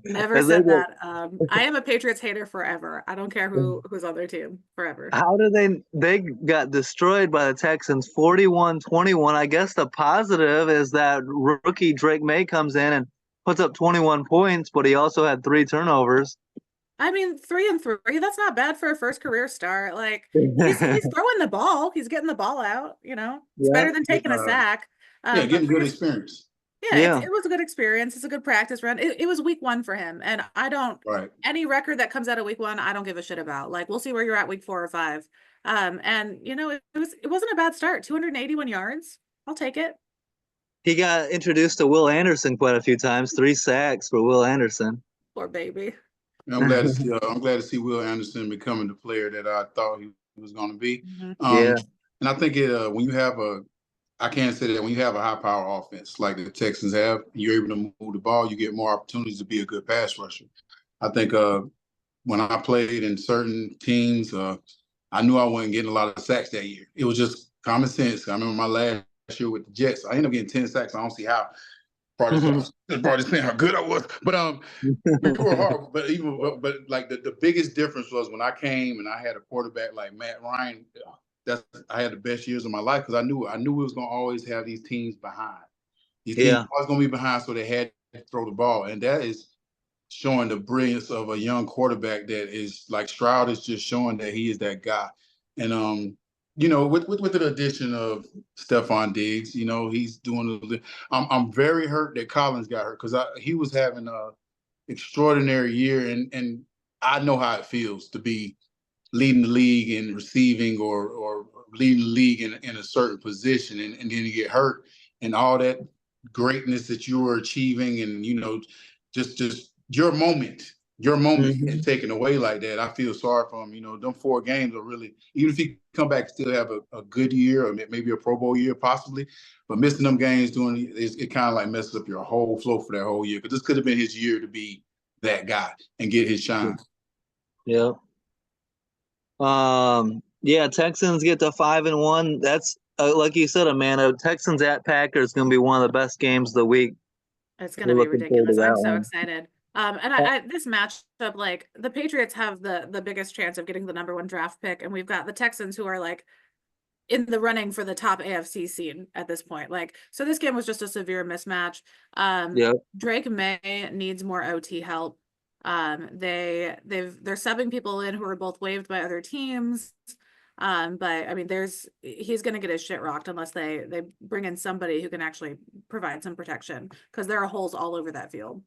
Never As they said get, that. I am a Patriots hater forever. I don't care who's on their team forever. how did they got destroyed by the Texans 41-21. I guess the positive is that rookie Drake May comes in and puts up 21 points, but he also had 3 turnovers. I mean, 3-3, that's not bad for a first career start. Like he's throwing the ball, he's getting the ball out, you know. It's Yeah. better than taking a sack. Yeah, But getting good experience. yeah, Yeah. it was a good experience. It's a good practice run. It was week 1 for him. And I don't Right. any record that comes out of week 1, I don't give a shit about. Like we'll see where you're at week 4 or 5. And you know, it wasn't a bad start. 281 yards. I'll take it. He got introduced to Will Anderson quite a few times, 3 sacks for Will Anderson. Poor baby. And I'm glad to see. I'm glad to see Will Anderson becoming the player that I thought he was going to be. Yeah. And I think when you have I can't say that when you have a high power offense like the Texans have, you're able to move the ball. You get more opportunities to be a good pass rusher. I think when I played in certain teams, I knew I wasn't getting a lot of sacks that year. It was just common sense. I remember my last year with the Jets, I ended up getting 10 sacks. I don't see how. Probably saying how good I was, but we were hard. But like the biggest difference was when I came and I had a quarterback like Matt Ryan. I had the best years of my life because I knew we was gonna always have these teams behind. These teams always gonna be behind, so they had to throw the ball, and that is showing the brilliance of a young quarterback that is like Stroud is just showing that he is that guy. And you know, with the addition of Stephon Diggs, you know, he's doing. I'm very hurt that Collins got hurt because he was having a extraordinary year, and I know how it feels to be leading the league in receiving or leading the league in a certain position, and then you get hurt, and all that greatness that you were achieving, and you know, just your moment get taken away like that. I feel sorry for him. You know, them 4 games are really, even if he come back still have a good year or maybe a Pro Bowl year possibly, but missing them games it kind of like messes up your whole flow for that whole year, because this could have been his year to be that guy and get his shine. Yeah. Yeah, Texans get to 5-1. That's like you said, Amanda, Texans at Packers is going to be one of the best games of the week. It's going to be ridiculous. I'm so one. excited. And this matchup, like the Patriots have the biggest chance of getting the #1 draft pick, and we've got the Texans who are like in the running for the top AFC scene at this point. Like, so this game was just a severe mismatch. Drake May needs more OT help. They're subbing people in who are both waived by other teams. But I mean, he's going to get his shit rocked unless they bring in somebody who can actually provide some protection, because there are holes all over that field.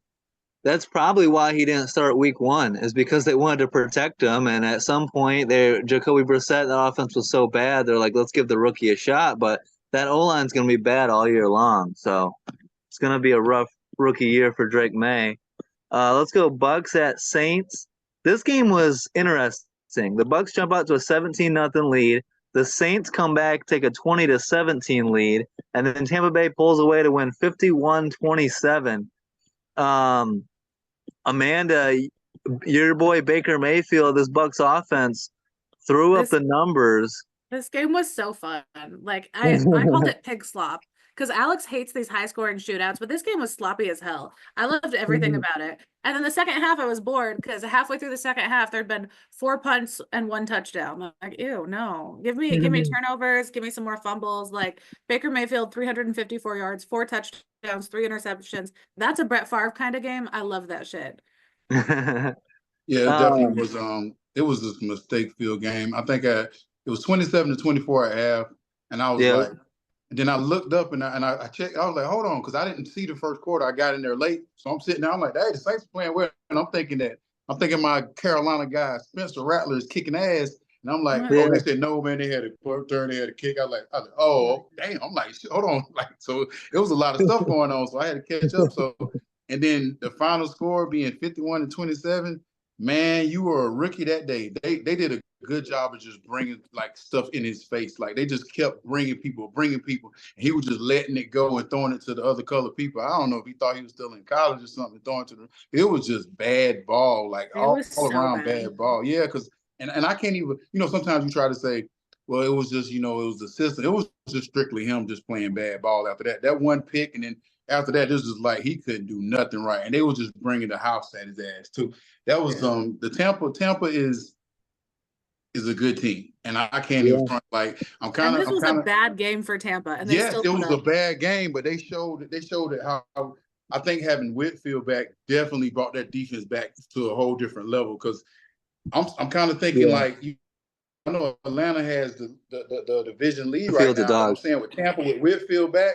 That's probably why he didn't start week 1, is because they wanted to protect him. And at some point, Jacoby Brissett, the offense was so bad, they're like, let's give the rookie a shot. But that O-line's going to be bad all year long. So it's going to be a rough rookie year for Drake May. Let's go Bucks at Saints. This game was interesting. The Bucks jump out to a 17-0 lead. The Saints come back, take a 20-17 lead, and then Tampa Bay pulls away to win 51-27. Amanda, your boy Baker Mayfield, this Bucks offense threw up the numbers. This game was so fun. Like I called it pig slop, because Alex hates these high-scoring shootouts, but this game was sloppy as hell. I loved everything about it. And then the second half, I was bored because halfway through the second half, there'd been 4 punts and 1 touchdown. I'm like, ew, no. Give me turnovers, give me some more fumbles. Like Baker Mayfield, 354 yards, 4 touchdowns, 3 interceptions. That's a Brett Favre kind of game. I love that shit. Yeah, it definitely was. It was a mistake-filled game. I think it was 27-24 at half, and I was like, and then I looked up and I checked. I was like, hold on, because I didn't see the first quarter. I got in there late, so I'm sitting there. I'm like, hey, the Saints playing well, and I'm thinking my Carolina guy Spencer Rattler is kicking ass, and I'm like, oh, they said no, man. They had a turn, they had a kick. I was like, oh, damn. I'm like, hold on, like, so it was a lot of stuff going on, so I had to catch up. So, and then the final score being 51-27. man, you were a rookie that day. They did a good job of just bringing like stuff in his face. Like they just kept bringing people, and he was just letting it go and throwing it to the other colored people. I don't know if he thought he was still in college or something, throwing to them. It was just bad ball, like It was all so around bad. bad ball. Yeah, because and I can't even, sometimes you try to say, well, it was just, it was the system. It was just strictly him just playing bad ball after that. That one pick, and then after that, this was like he couldn't do nothing right, and they was just bringing the house at his ass too. That was the Tampa is a good team, and I can't even Yeah. front like And this I'm was kind a of bad game for Tampa, and they yes, still it put was a up. bad game, but they showed it how I think having Whitfield back definitely brought that defense back to a whole different level because I'm kind of thinking Yeah. like I know Atlanta has the division lead right Field of now, but I'm dogs. saying with Tampa with Whitfield back,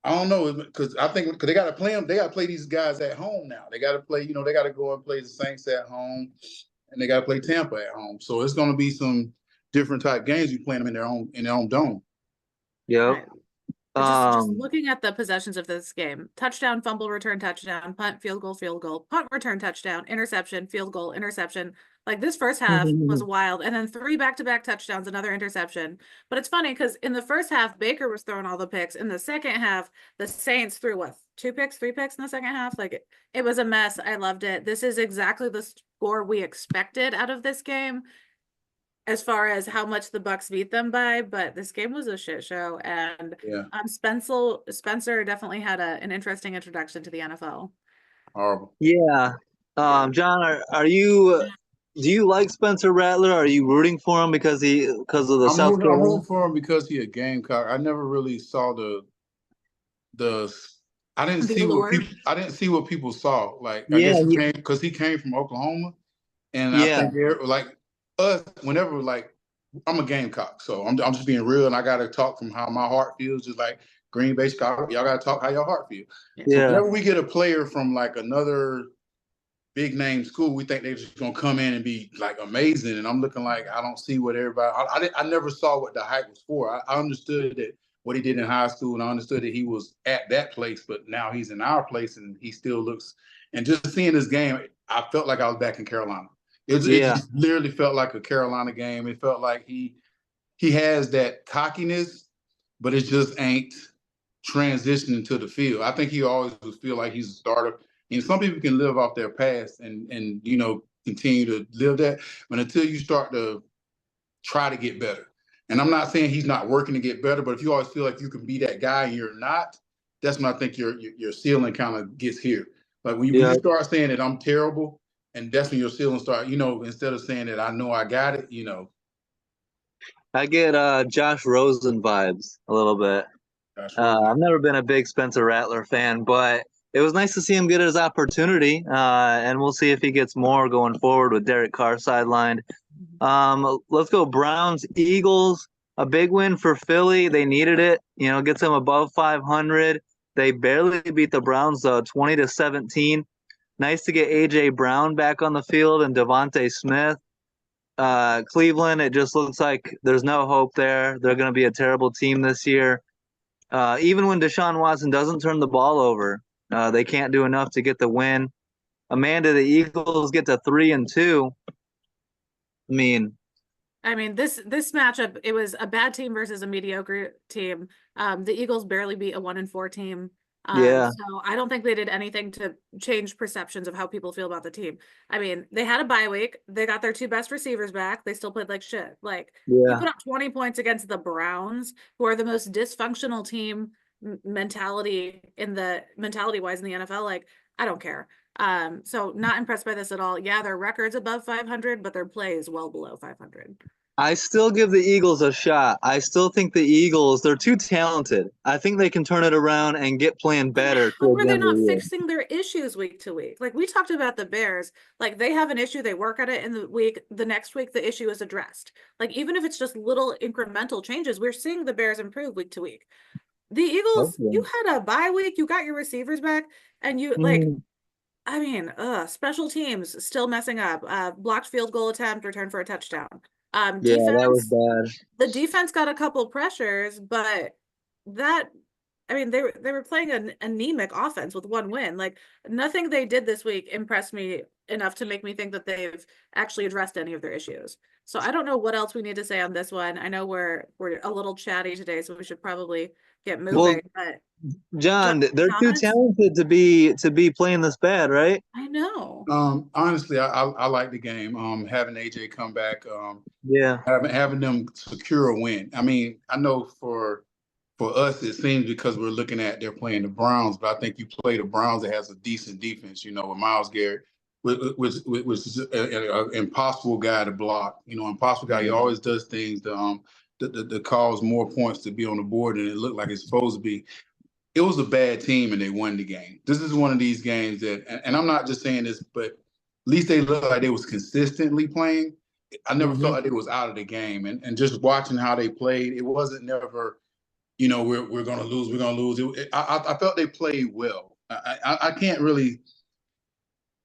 I don't know because I think because they got to play them, they got to play these guys at home now. They got to play, they got to go and play the Saints at home, and they got to play Tampa at home. So it's going to be some different type games. You playing them in their own dome. Yep. Right. Just looking at the possessions of this game: touchdown, fumble, return, touchdown, punt, field goal, punt, return, touchdown, interception, field goal, interception. Like this first half was wild, and then 3 back-to-back touchdowns, another interception. But it's funny because in the first half, Baker was throwing all the picks. In the second half, the Saints threw what, 3 picks in the second half. Like it was a mess. I loved it. This is exactly the score we expected out of this game, as far as how much the Bucks beat them by, but this game was a shit show. And Yeah, Spencer definitely had an interesting introduction to the NFL. horrible. Yeah. Yeah. John, are you do you like Spencer Rattler? Are you rooting for him because of the South I'm Carolina? rooting for him because he a Gamecock. I never really saw the I didn't The see what allure. people saw. Like I Yeah, guess he came from Oklahoma, and I yeah. think like us whenever like I'm a Gamecock, so I'm just being real, and I got to talk from how my heart feels. Just like Green Bay, Chicago, y'all got to talk how your heart feels. Yeah. So Yeah. whenever we get a player from like another big name school, we think they're just gonna come in and be like amazing. And I'm looking like I don't see what everybody. I never saw what the hype was for. I understood that what he did in high school, and I understood that he was at that place, but now he's in our place, and he still looks. And just seeing this game, I felt like I was back in Carolina. It Yeah. just literally felt like a Carolina game. It felt like he has that cockiness, but it just ain't transitioning to the field. I think he always will feel like he's a starter. And some people can live off their past and continue to live that. But until you start to try to get better, and I'm not saying he's not working to get better, but if you always feel like you can be that guy and you're not, that's when I think your ceiling kind of gets here. Like when Yeah. you start saying that I'm terrible, and that's when your ceiling start. Instead of saying that I know I got it, I get Josh Rosen vibes a little bit. that's really I've never been a big Spencer Rattler fan, but it was nice to see him get his opportunity. And we'll see if he gets more going forward with Derek Carr sidelined. Let's go Browns, Eagles. A big win for Philly. They needed it. Gets them above 500. They barely beat the Browns 20-17. Nice to get AJ Brown back on the field and Devontae Smith. Cleveland, it just looks like there's no hope there. They're going to be a terrible team this year. Even when Deshaun Watson doesn't turn the ball over, they can't do enough to get the win. Amanda, the Eagles get to 3-2. I mean, this matchup, it was a bad team versus a mediocre team. The Eagles barely beat a 1-4 team. Yeah. So I don't think they did anything to change perceptions of how people feel about the team. I mean, they had a bye week. They got their 2 best receivers back. They still played like shit. Like you put up 20 points against the Browns, who are the most dysfunctional team mentality wise in the NFL. Like, I don't care. So not impressed by this at all. Yeah, their record's above 500, but their play is well below 500. I still give the Eagles a shot. I still think the Eagles, they're too talented. I think they can turn it around and get playing better How towards are the they end of not the year. fixing their issues week to week? Like we talked about the Bears, like they have an issue, they work on it in the week, the next week the issue is addressed. Like even if it's just little incremental changes, we're seeing the Bears improve week to week. The Eagles, you had a bye week, you got your receivers back, and you special teams still messing up. Blocked field goal attempt, return for a touchdown. Yeah, that was Defense, bad. the defense got a couple pressures, but they were playing an anemic offense with 1 win. Like nothing they did this week impressed me enough to make me think that they've actually addressed any of their issues. So I don't know what else we need to say on this one. I know we're a little chatty today, so we should probably get Well, moving. But John, they're too comments? talented to be playing this bad, right? I know. Honestly, I like the game. Having AJ come back, Yeah. having them secure a win. I mean, I know for us it seems because we're looking at they're playing the Browns, but I think you play the Browns that has a decent defense. You know, with Myles Garrett, which is an impossible guy to block. You know, impossible guy. He always does things to cause more points to be on the board than it looked like it's supposed to be. It was a bad team and they won the game. This is one of these games that, and I'm not just saying this, but at least they looked like they was consistently playing. I never felt like it was out of the game. And just watching how they played, it wasn't never, you know, we're going to lose, we're going to lose. I felt they played well. I can't really,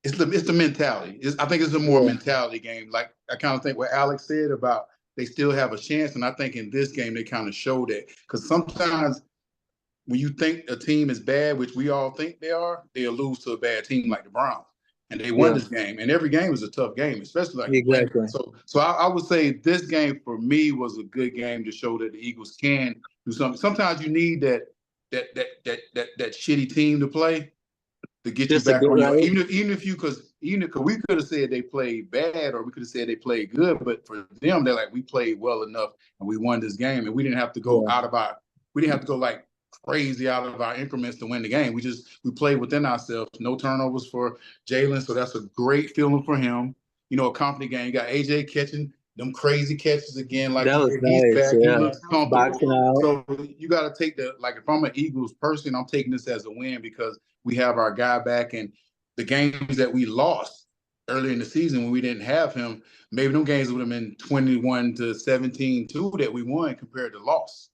it's the mentality. I think it's a more mentality game. Like I kind of think what Alex said about they still have a chance. And I think in this game, they kind of showed it. Because sometimes when you think a team is bad, which we all think they are, they'll lose to a bad team like the Browns. And they won this game. And every game is a tough game, especially like Exactly. So I would say this game for me was a good game to show that the Eagles can do something. Sometimes you need that shitty team to play to get Just you to back get on your right. even if we could have said they played bad or we could have said they played good, but for them they're like we played well enough and we won this game and we didn't have to go we didn't have to go like crazy out of our increments to win the game. We played within ourselves. No turnovers for Jalen, so that's a great feeling for him. You know, a confident game. You got AJ catching them crazy catches again. Like That was he's nice. back. He Yeah. looks comfortable. Boxing out. So you got to take like if I'm an Eagles person, I'm taking this as a win because we have our guy back and the games that we lost early in the season when we didn't have him, maybe them games would have been 21-17 that we won compared to loss.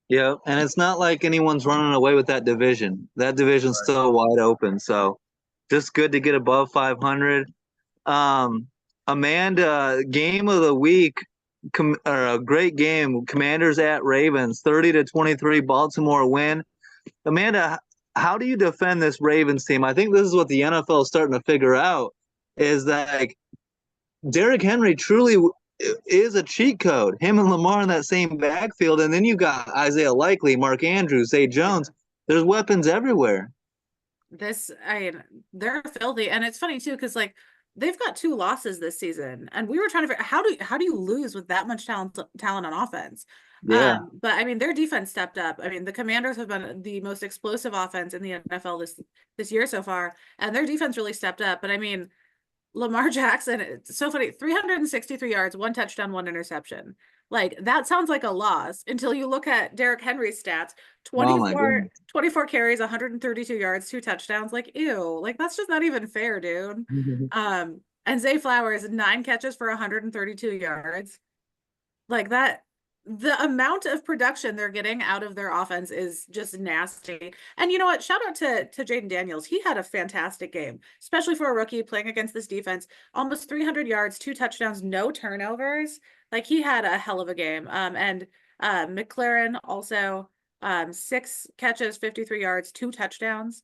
Yeah, and it's not like anyone's running away with that division. That division's still wide open. So just good to get above 500. Amanda, game of the week, or a great game. Commanders at Ravens, 30-23, Baltimore win. Amanda, how do you defend this Ravens team? I think this is what the NFL is starting to figure out, is that like, Derrick Henry truly is a cheat code. Him and Lamar in that same backfield, and then you got Isaiah Likely, Mark Andrews, Zay Jones. There's weapons everywhere. They're filthy, and it's funny too because like they've got 2 losses this season, and we were trying to figure how do you lose with that much talent on offense? Yeah. But I mean their defense stepped up. I mean the Commanders have been the most explosive offense in the NFL this year so far, and their defense really stepped up. But I mean Lamar Jackson, it's so funny, 363 yards, 1 touchdown, 1 interception. Like that sounds like a loss until you look at Derrick Henry's stats. 24 carries, 132 yards, 2 touchdowns. Like, ew, like that's just not even fair, dude. And Zay Flowers, 9 catches for 132 yards. Like that, the amount of production they're getting out of their offense is just nasty. And you know what? Shout out to Jaden Daniels. He had a fantastic game, especially for a rookie playing against this defense. Almost 300 yards, 2 touchdowns, no turnovers. Like he had a hell of a game. And McLaren also 6 catches, 53 yards, 2 touchdowns.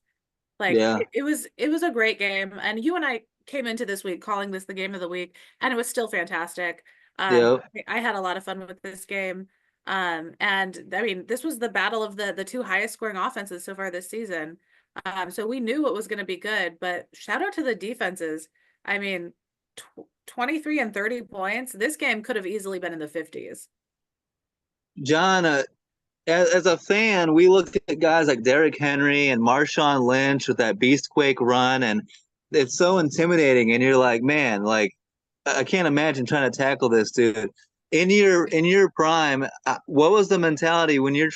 Like it was a great game. And you and I came into this week calling this the game of the week, and it was still fantastic. I had a lot of fun with this game. And I mean, this was the battle of the 2 highest scoring offenses so far this season. So we knew it was going to be good, but shout out to the defenses. I mean, 23 and 30 points. This game could have easily been in the 50s. John, as a fan, we looked at guys like Derrick Henry and Marshawn Lynch with that Beastquake run, and it's so intimidating. And you're like, man, like I can't imagine trying to tackle this dude. In your prime, what was the mentality when you're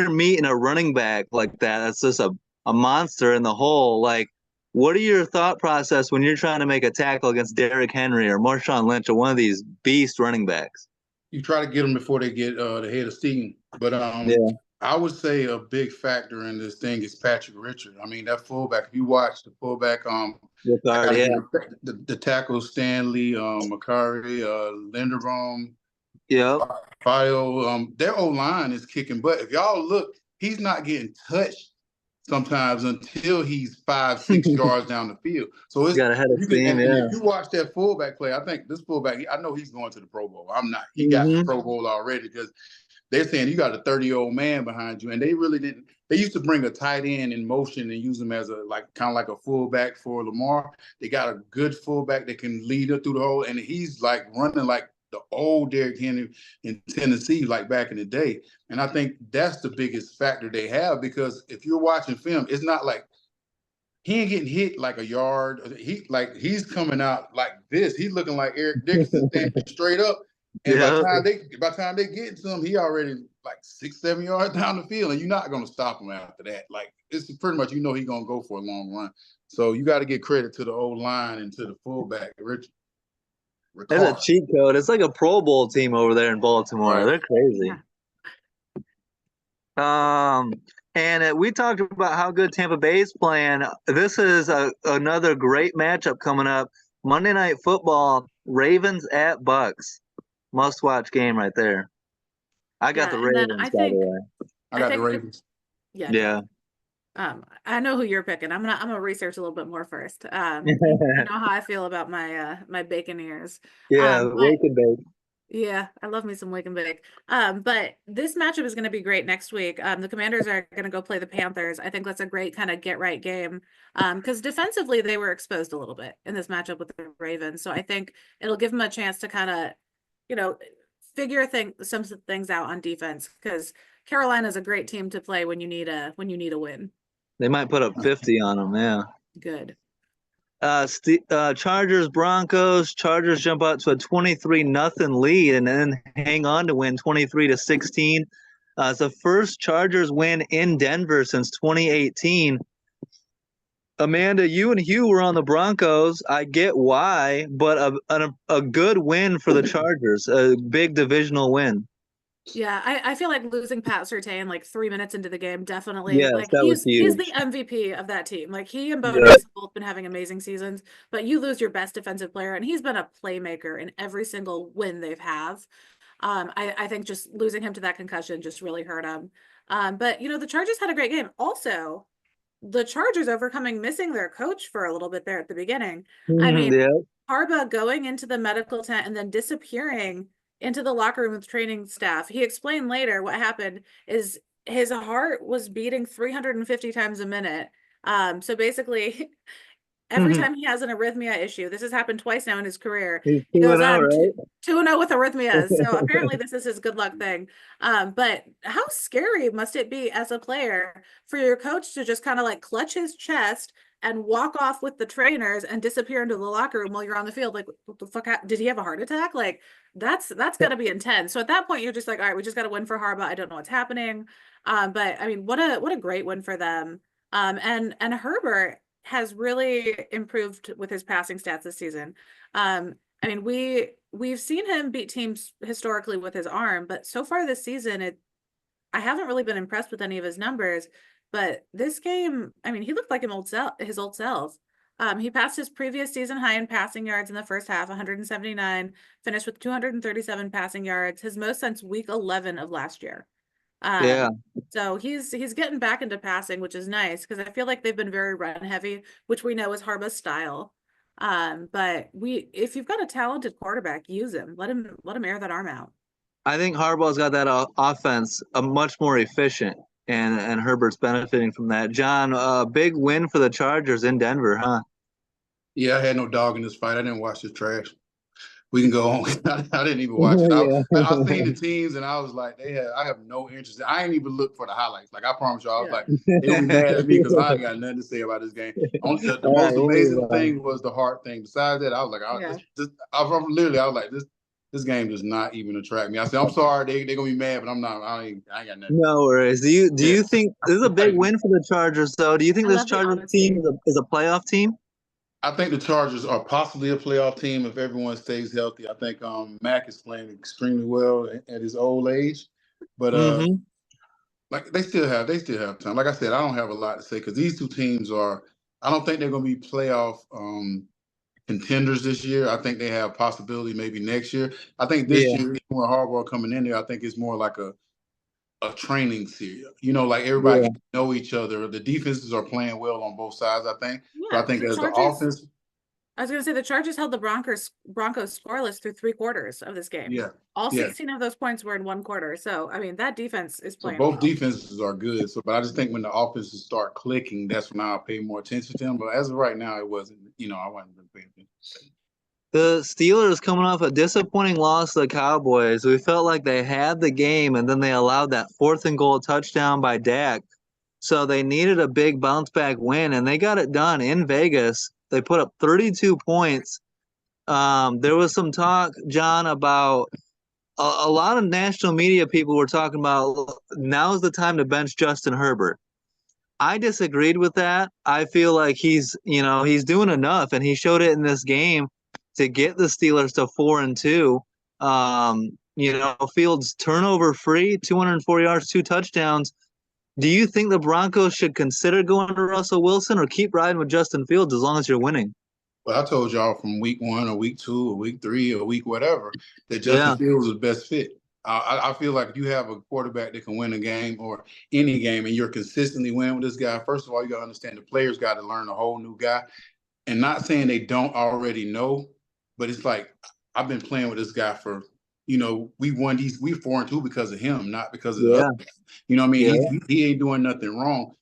meeting a running back like that? That's just a monster in the hole. Like, what are your thought process when you're trying to make a tackle against Derrick Henry or Marshawn Lynch or one of these beast running backs? You try to get them before they get the head of steam. But I would say a big factor in this thing is Patrick Richard. I mean, that fullback, if you watch the fullback, the tackles, Stanley, Makari, Linderbaum, Fio, their O-line is kicking butt. If y'all look, he's not getting touched sometimes until he's 5-6 yards down the field. So it's got a head of steam, and yeah. if you watch that fullback play, I think this fullback, I know he's going to the Pro Bowl. I'm not. He got the Pro Bowl already because they're saying you got a 30-year-old man behind you, and they really didn't. They used to bring a tight end in motion and use him as a kind of like a fullback for Lamar. They got a good fullback that can lead her through the hole, and he's like running like the old Derrick Henry in Tennessee, like back in the day. And I think that's the biggest factor they have, because if you're watching film, it's not like he ain't getting hit like a yard. He's coming out like this. He's looking like Eric Dickerson standing straight up. And by the time they get to him, he already like 6-7 yards down the field, and you're not going to stop him after that. Like, it's pretty much, he's going to go for a long run. So you got to give credit to the old line and to the fullback, Rich. It's a cheat code. It's like a Pro Bowl team over there in Baltimore. Right. They're crazy. And we talked about how good Tampa Bay's playing. This is another great matchup coming up. Monday Night Football, Ravens at Bucks. Must-watch game right there. I got the Ravens, by the way. I got the Ravens. Yeah. I know who you're picking. I'm gonna research a little bit more first. You know how I feel about my my bacon ears. Yeah, wake and bake. Yeah, I love me some wake and bake. But this matchup is going to be great next week. The Commanders are going to go play the Panthers. I think that's a great kind of get right game. Because defensively they were exposed a little bit in this matchup with the Ravens. So I think it'll give them a chance to kind of, figure some things out on defense. Because Carolina is a great team to play when you need a win. They might put up 50 on them. Yeah. Good. Chargers, Broncos. Chargers jump out to a 23-0 lead and then hang on to win 23-16. It's the first Chargers win in Denver since 2018. Amanda, you and Hugh were on the Broncos. I get why, but a good win for the Chargers, a big divisional win. Yeah, I feel like losing Pat Surtain like 3 minutes into the game, definitely. Yes, like that was he's huge. the MVP of that team. Like he and Bo Nix have both been having amazing seasons, but you lose your best defensive player, and he's been a playmaker in every single win they've have. I think just losing him to that concussion just really hurt him. But the Chargers had a great game. Also, the Chargers overcoming missing their coach for a little bit there at the beginning. I mean, Harbaugh going into the medical tent and then disappearing into the locker room with training staff. He explained later what happened is his heart was beating 350 times a minute. So basically, every time he has an arrhythmia issue, this has happened twice now in his career. He's he goes 2-0, right? 2-0 with arrhythmias. So apparently this is his good luck thing. But how scary must it be as a player for your coach to just kind of like clutch his chest and walk off with the trainers and disappear into the locker room while you're on the field? Like, what the fuck? Did he have a heart attack? Like, that's got to be intense. So at that point, you're just like, all right, we just got to win for Harbaugh. I don't know what's happening. But I mean, what a great win for them. And Herbert has really improved with his passing stats this season. I mean, we've seen him beat teams historically with his arm, but so far this season, I haven't really been impressed with any of his numbers. But this game, I mean, he looked like his old self. He passed his previous season high in passing yards in the first half, 179, finished with 237 passing yards, his most since week 11 of last year. So he's getting back into passing, which is nice because I feel like they've been very run heavy, which we know is Harbaugh's style. But if you've got a talented quarterback, use him. Let him air that arm out. I think Harbaugh's got that offense much more efficient, and Herbert's benefiting from that. John, a big win for the Chargers in Denver, huh? Yeah, I had no dog in this fight. I didn't watch this trash. We can go on. I didn't even watch it. I seen the teams, and I was like, I have no interest. I ain't even look for the highlighks. Like, I promise you, I was like, they gonna be mad at me because I ain't got nothing to say about this game. The most amazing thing was the heart thing. Besides that, I was like, I was like, this game does not even attract me. I said, I'm sorry, they're gonna be mad, but I'm not. I ain't got nothing. No worries. Do you think this is a big win for the Chargers, though? Do you think this Chargers team is a playoff team? I think the Chargers are possibly a playoff team if everyone stays healthy. I think Mac is playing extremely well at his old age, but like they still have time. Like I said, I don't have a lot to say because these two teams I don't think they're going to be playoff contenders this year. I think they have possibility maybe next year. I think this year, when Harbaugh coming in there, I think it's more like a a training series. You know, like everybody Yeah. get to know each other. The defenses are playing well on both sides, I think. So I Yeah, think the as the Chargers. offense, I was going to say the Chargers held the Broncos scoreless through 3 quarters of this game. yeah, All yeah. 16 of those points were in 1 quarter. So I mean that defense is So playing both well. defenses are good. So, but I just think when the offenses start clicking, that's when I'll pay more attention to them. But as of right now, it wasn't. You know, I wasn't really paying attention. The Steelers coming off a disappointing loss to the Cowboys. We felt like they had the game, and then they allowed that 4th-and-goal touchdown by Dak. So they needed a big bounce back win, and they got it done in Vegas. They put up 32 points. There was some talk, John, about a lot of national media people were talking about now's the time to bench Justin Herbert. I disagreed with that. I feel like he's doing enough, and he showed it in this game to get the Steelers to 4-2. Fields turnover free, 204 yards, 2 touchdowns. Do you think the Broncos should consider going to Russell Wilson or keep riding with Justin Fields as long as you're winning? Well, I told y'all from week 1 or week 2 or week 3 or week whatever that Justin Yeah. Fields is the best fit. I feel like if you have a quarterback that can win a game or any game and you're consistently winning with this guy, first of all, you got to understand the players got to learn a whole new guy. And not saying they don't already know, but it's like I've been playing with this guy for, we 4-2 because of him, not because of the Yeah. other guy. You know what I mean? Yeah. He ain't doing nothing wrong.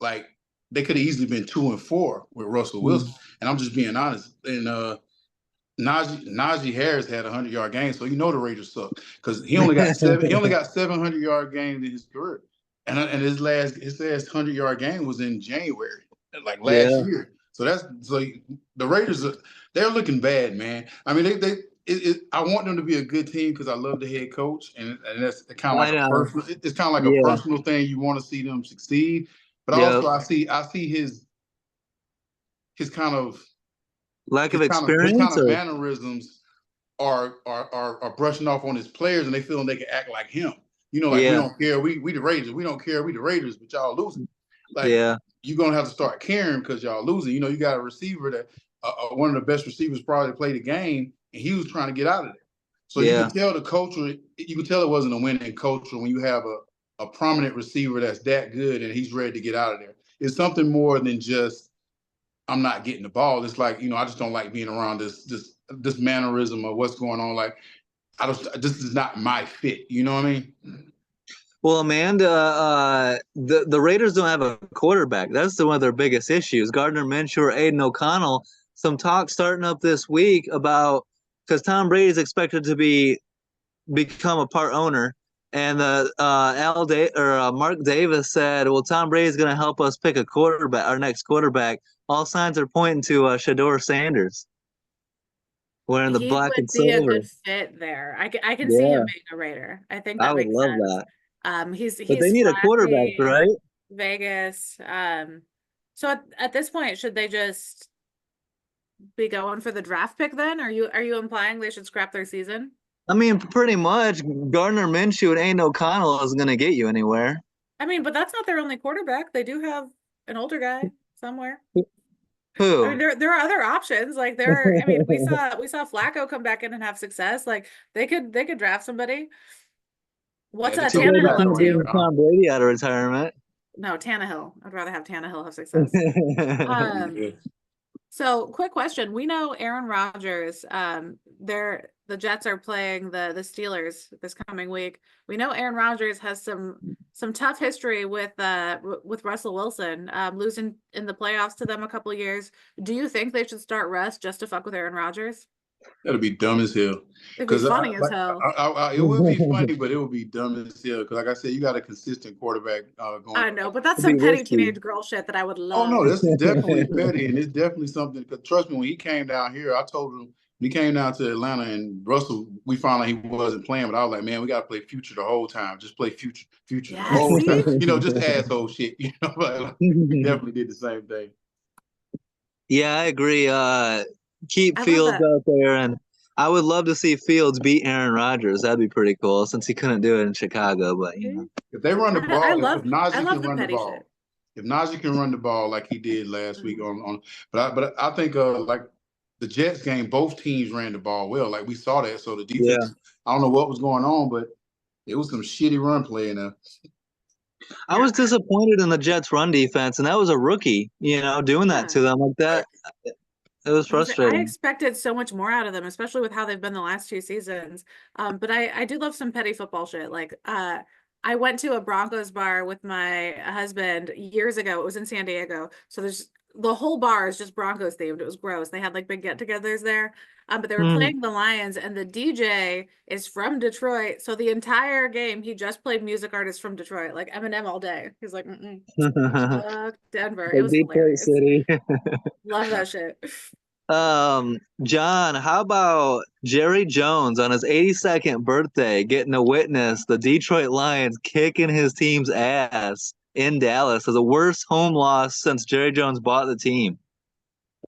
Like they could have easily been 2-4 with Russell Wilson. And I'm just being honest. And Najee Harris had a 100-yard game, so the Raiders suck because he only got 700-yard games in his career, and his last 100-yard game was in January, like last year. So the Raiders they're looking bad, man. I mean, I want them to be a good team because I love the head coach, and that's kind of like a personal. It's kind of like a personal thing. You want to see them succeed, but also I see his kind of lack of his experience. kind of mannerisms are brushing off on his players, and they feeling they can act like him. Like we don't care, we the Raiders. We don't care, we the Raiders, but y'all losing. Like you're gonna have to start caring because y'all losing. You got a receiver that one of the best receivers probably to play the game, and he was trying to get out of there. So you can tell the culture. You can tell it wasn't a winning culture when you have a prominent receiver that's that good and he's ready to get out of there. It's something more than just I'm not getting the ball. It's like, I just don't like being around this mannerism of what's going on. Like, this is not my fit. You know what I mean? Well, Amanda, the Raiders don't have a quarterback. That's one of their biggest issues. Gardner Minshew or Aiden O'Connell. Some talk starting up this week about because Tom Brady is expected to become a part owner, and Mark Davis said, "Well, Tom Brady is going to help us pick a quarterback, our next quarterback." All signs are pointing to Shador Sanders wearing the He black and would be a silver. good fit there. I can see him being a Raider. I think that I would makes love sense. that. He's But they need a quarterback, flashy, right? Vegas. So at this point, should they just be going for the draft pick then? Are you implying they should scrap their season? I mean, pretty much. Gardner Minshew and Aiden O'Connell isn't going to get you anywhere. I mean, but that's not their only quarterback. They do have an older guy somewhere. Who? I mean, there are other options. Like I mean, we saw Flacco come back in and have success. Like they could draft somebody. What's Too bad you Tannehill up can't bring to? Tom Brady out of retirement. No, Tannehill. I'd rather have Tannehill have success. So quick question. We know Aaron Rodgers, the Jets are playing the Steelers this coming week. We know Aaron Rodgers has some tough history with Russell Wilson, losing in the playoffs to them a couple of years. Do you think they should start Russ just to fuck with Aaron Rodgers? That'll be dumb as hell. It'd be funny as hell. It would be funny, but it would be dumb as hell. Because like I said, you got a consistent quarterback going. I know, but that's some petty teenage girl shit that I would love. Oh no, this is definitely petty, and it's definitely something. Because trust me, when he came down here, I told him he came down to Atlanta and Russell. We found out he wasn't playing, but I was like, man, we got to play future the whole time. Just play future the whole time. Just asshole shit. Like, we definitely did the same thing. Yeah, I agree. Keep Fields out there, and I would love to see Fields beat Aaron Rodgers. That'd be pretty cool, since he couldn't do it in Chicago. But if they run the ball, if Najee can run the ball, shit. If Najee can run the ball like he did last week but I think like the Jets game, both teams ran the ball well. Like we saw that. So the defense, I don't know what was going on, but It was some shitty run play in there. I was disappointed in the Jets' run defense, and that was a rookie, doing that Yeah. to them like that. It was I frustrating. expected so much more out of them, especially with how they've been the last 2 seasons. But I do love some petty football shit. Like, I went to a Broncos bar with my husband years ago. It was in San Diego. So the whole bar is just Broncos themed. It was gross. They had like big get-togethers there. But they were Hmm. playing the Lions, and the DJ is from Detroit. So the entire game, he just played music artists from Detroit, like Eminem all day. He's like, fuck Denver. It The was Detroit hilarious. City. Love that shit. John, how about Jerry Jones on his 82nd birthday getting to witness the Detroit Lions kicking his team's ass in Dallas as the worst home loss since Jerry Jones bought the team?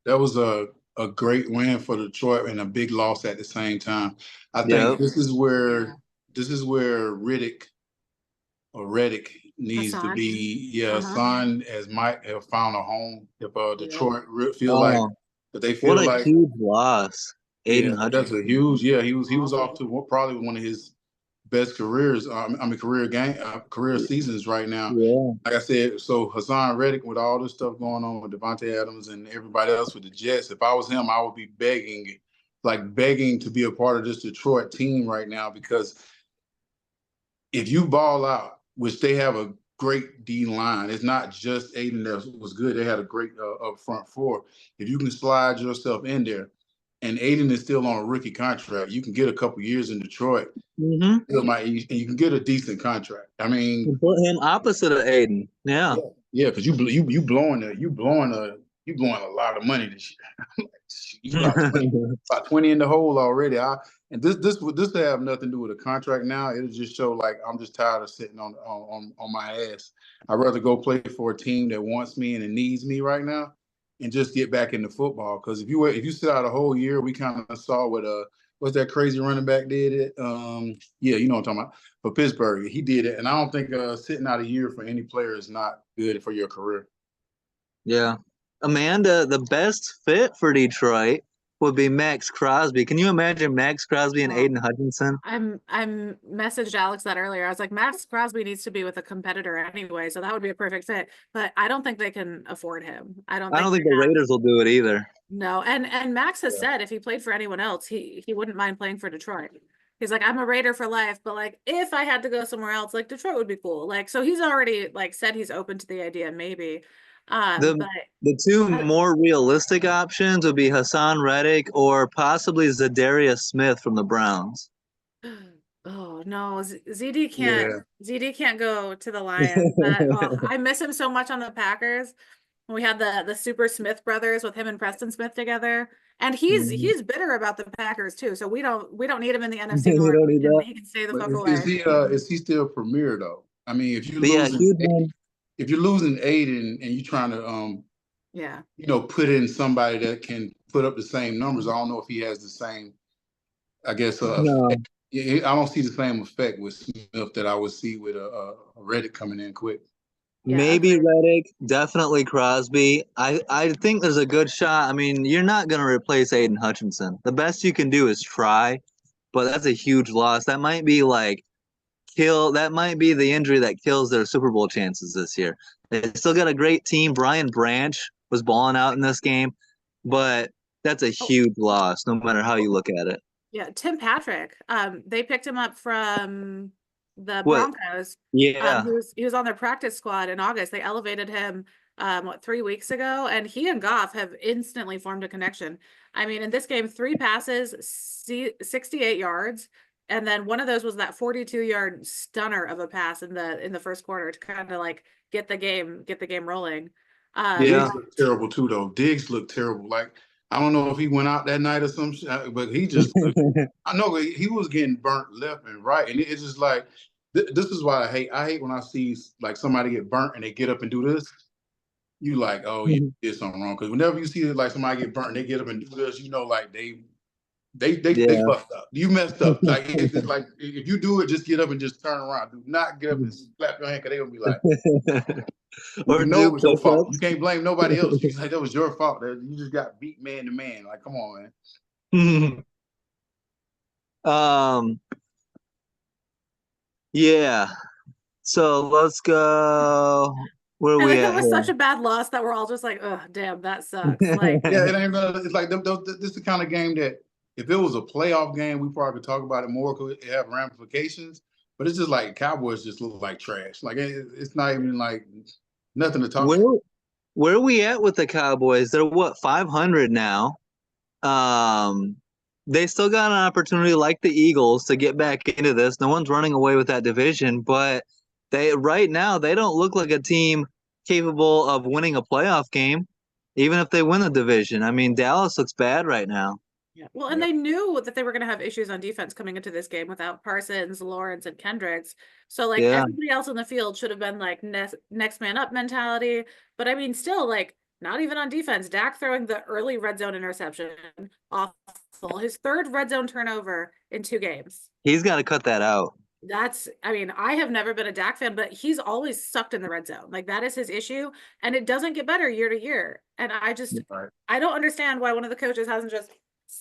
That was a great win for Detroit and a big loss at the same time. I think Yep. this is where Reddick needs to Hassan. be. Uh-huh. Son as might have found a home if Yep. Detroit feel like Oh, if they what feel a like huge loss. yeah, Aiden that's a Hutchinson. huge he was off Awful. to probably one of his best careers. Career seasons right now. Yeah. Like I said, so Hassan Reddick with all this stuff going on with Devontae Adams and everybody else with the Jets. If I was him, I would be begging to be a part of this Detroit team right now because if you ball out, which they have a great D line, it's not just Aiden that was good. They had a great up front four. If you can slide yourself in there, and Aiden is still on a rookie contract, you can get a couple years in Detroit. Mm-hmm. And you can get a decent contract. I mean, Put him opposite of Aiden. Yeah. yeah, because you blowing a lot of money this year. You about 20 in the hole already. And this have nothing to do with a contract now. It'll just show like I'm just tired of sitting on my ass. I'd rather go play for a team that wants me and needs me right now, and just get back into football. Because if you sit out a whole year, we kind of saw what what's that crazy running back did it. Yeah, you know what I'm talking about. For Pittsburgh, he did it, and I don't think sitting out a year for any player is not good for your career. Yeah. Amanda, the best fit for Detroit would be Max Crosby. Can you imagine Max Crosby and Oh, Aiden Hutchinson? I'm messaged Alex that earlier. I was like, Max Crosby needs to be with a competitor anyway, so that would be a perfect fit. But I don't think they can afford him. I don't I think don't they think the have. Raiders will do it either. No, and Max has Yeah. said if he played for anyone else, he wouldn't mind playing for Detroit. He's like, I'm a Raider for life, but like if I had to go somewhere else, like Detroit would be cool. Like so he's already like said he's open to the idea, maybe. The But the two uh, more realistic options would be Hassan Reddick or possibly Zadarius Smith from the Browns. oh no, ZD can't Yeah. ZD can't go to the Lions. I miss him so much on the Packers. We had the Super Smith brothers with him and Preston Smith together. And Mhm. he's bitter about the Packers too. So we don't need him in the NFC You North. don't need that. He can stay the But fuck is away. he still premier though? I mean, But yeah, huge one. if you're losing Aiden and you're trying to Yeah. put in somebody that can put up the same numbers, I don't know if he has the same. I guess No. I don't see the same effect with Smith that I would see with Reddick coming in quick. Yeah, Maybe agreed. Reddick, definitely Crosby. I think there's a good shot. I mean, you're not going to replace Aiden Hutchinson. The best you can do is try, but that's a huge loss. That might be that might be the injury that kills their Super Bowl chances this year. They still got a great team. Brian Branch was balling out in this game, but that's a Oh, huge loss no matter how you look at it. yeah, Tim Patrick. They picked him up from the What? Broncos. Yeah. He was on their practice squad in August. They elevated him 3 weeks ago, and he and Goff have instantly formed a connection. I mean, in this game, 3 passes, 68 yards, and then one of those was that 42-yard stunner of a pass in the first quarter to kind of like get the game rolling. Yeah. Diggs looked terrible too, though. Diggs looked terrible. Like I don't know if he went out that night or some shit, but he just I know he was getting burnt left and right, and it's just like this is why I hate when I see like somebody get burnt and they get up and do this. You like, oh, you did something wrong because whenever you see like somebody get burnt and they get up and do this, like they Yeah. fucked up. You messed up. Like it's just like if you do it, just get up and just turn around. Do not get up and slap your hand because they're gonna be like, Or you know it do was your fault. You push-ups. can't blame nobody else. You like that was your fault. You just got beat man to man. Like, come on, man. um, Yeah. So let's go. Where are I we like that at was such here? a bad loss that we're all just like, oh, damn, that sucks. Like, Yeah, it ain't gonna. It's like this is the kind of game that if it was a playoff game, we probably could talk about it more because it have ramifications. But it's just like Cowboys just look like trash. Like it's not even like nothing to talk. Where where are we at with the Cowboys? They're what, 500 now. Um, they still got an opportunity, like the Eagles, to get back into this. No one's running away with that division, but they right now they don't look like a team capable of winning a playoff game, even if they win the division. I mean, Dallas looks bad right now. yeah. Well, and Yeah, they knew that they were going to have issues on defense coming into this game without Parsons, Lawrence, and Kendricks. So, like, Yeah, everybody else in the field should have been like next man up mentality. But I mean, still, like, not even on defense. Dak throwing the early red zone interception, awful. His third red zone turnover in 2 games. he's got to cut that out. I mean, I have never been a Dak fan, but he's always sucked in the red zone. Like, that is his issue. And it doesn't get better year to year. And right. I don't understand why one of the coaches hasn't just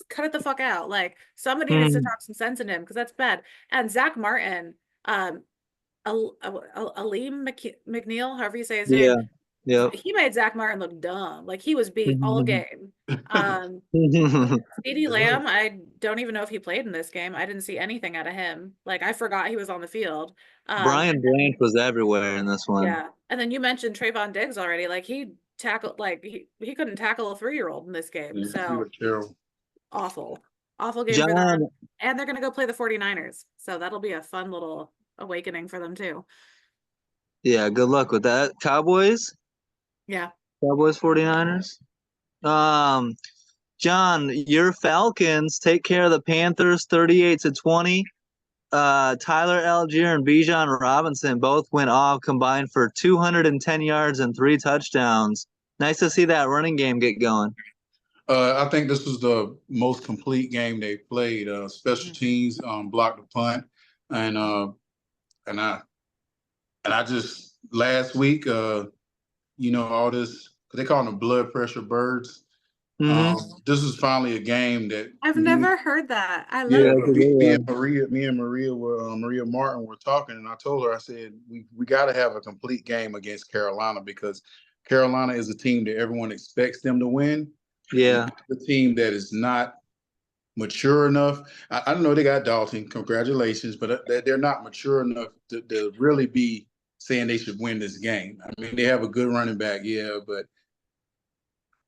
cut it the fuck out. Like, somebody needs to Hmm. talk some sense into him because that's bad. And Zach Martin, um, Aleem McNeil, however you say his name, Yeah, yep. he made Zach Martin look dumb. Like, he was beat all game. Um, CeeDee That's right. Lamb, I don't even know if he played in this game. I didn't see anything out of him. Like, I forgot he was on the field. Brian Branch was everywhere in this one. Yeah. And then you mentioned Trayvon Diggs already. Like, he tackled, like, he couldn't tackle a 3-year-old in this game. Yeah, he So was terrible. awful. Awful game for them. John, And they're gonna go play the 49ers. So that'll be a fun little awakening for them too. yeah, good luck with that. Yeah. Cowboys 49ers. Um, John, your Falcons take care of the Panthers 38-20. Tyler Algier and Bijan Robinson both went off combined for 210 yards and 3 touchdowns. Nice to see that running game get going. I think this was the most complete game they played. Special teams blocked the punt, and and I and I just last week, all this they call them blood pressure birds. Mm-hmm. This is finally a game that I've never heard that. I love Yeah, yeah, it. that's a but good me one. and Maria were Maria Martin were talking, and I told her I said we got to have a complete game against Carolina because Carolina is a team that everyone expects them to win, and Yeah. the team that is not mature enough. I don't know they got Dalton, congratulations, but they're not mature enough to really be saying they should win this game. I mean, they have a good running back, yeah, but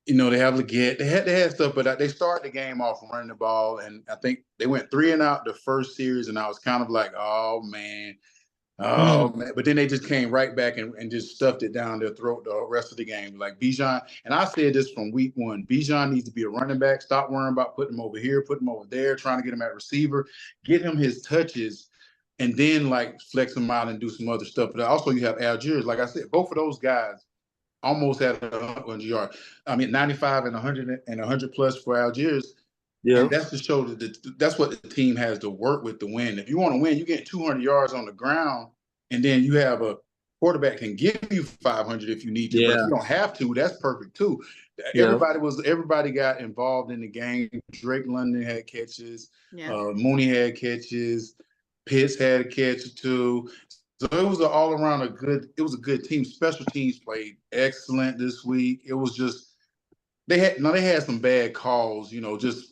they have Leggett. They had stuff, but they started the game off running the ball, and I think they went 3-and-out the first series, and I was kind of like, oh Mm. man. But then they just came right back and just stuffed it down their throat the rest of the game. Like Bijan, and I said this from week one, Bijan needs to be a running back. Stop worrying about putting him over here, putting him over there, trying to get him at receiver, get him his touches, and then like flex him out and do some other stuff. But also you have Algiers. Like I said, both of those guys almost had 100 yards. I mean, 95 and 100 and 100 plus for Algiers. And Yep. that's to show that's what the team has to work with to win. If you want to win, you get 200 yards on the ground, and then you have a quarterback can give you 500 if you need to. But if Yeah. you don't have to, that's perfect too. Yep. Everybody got involved in the game. Drake London had catches. Yeah. Mooney had catches. Pitts had a catch or two. So it was all around it was a good team. Special teams played excellent this week. It was just they had some bad calls, just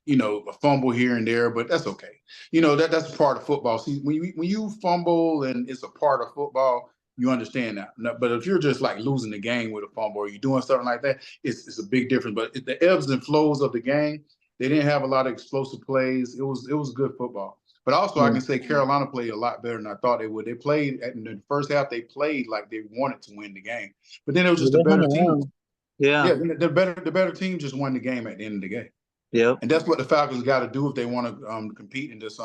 a fumble here and there, but that's okay. That's a part of football. See, when you fumble and it's a part of football, you understand that. But if you're just like losing the game with a fumble or you're doing something like that, it's a big difference. But the ebbs and flows of the game, they didn't have a lot of explosive plays. It was good football. But also, I Yeah. can say Carolina played a lot better than I thought they would. They played in the first half. They played like they wanted to win the game, but then it was just a They hung better team. around. Yeah. Yeah, the better team just won the game at the end of the game, Yep. and that's what the Falcons got to do if they want to compete in this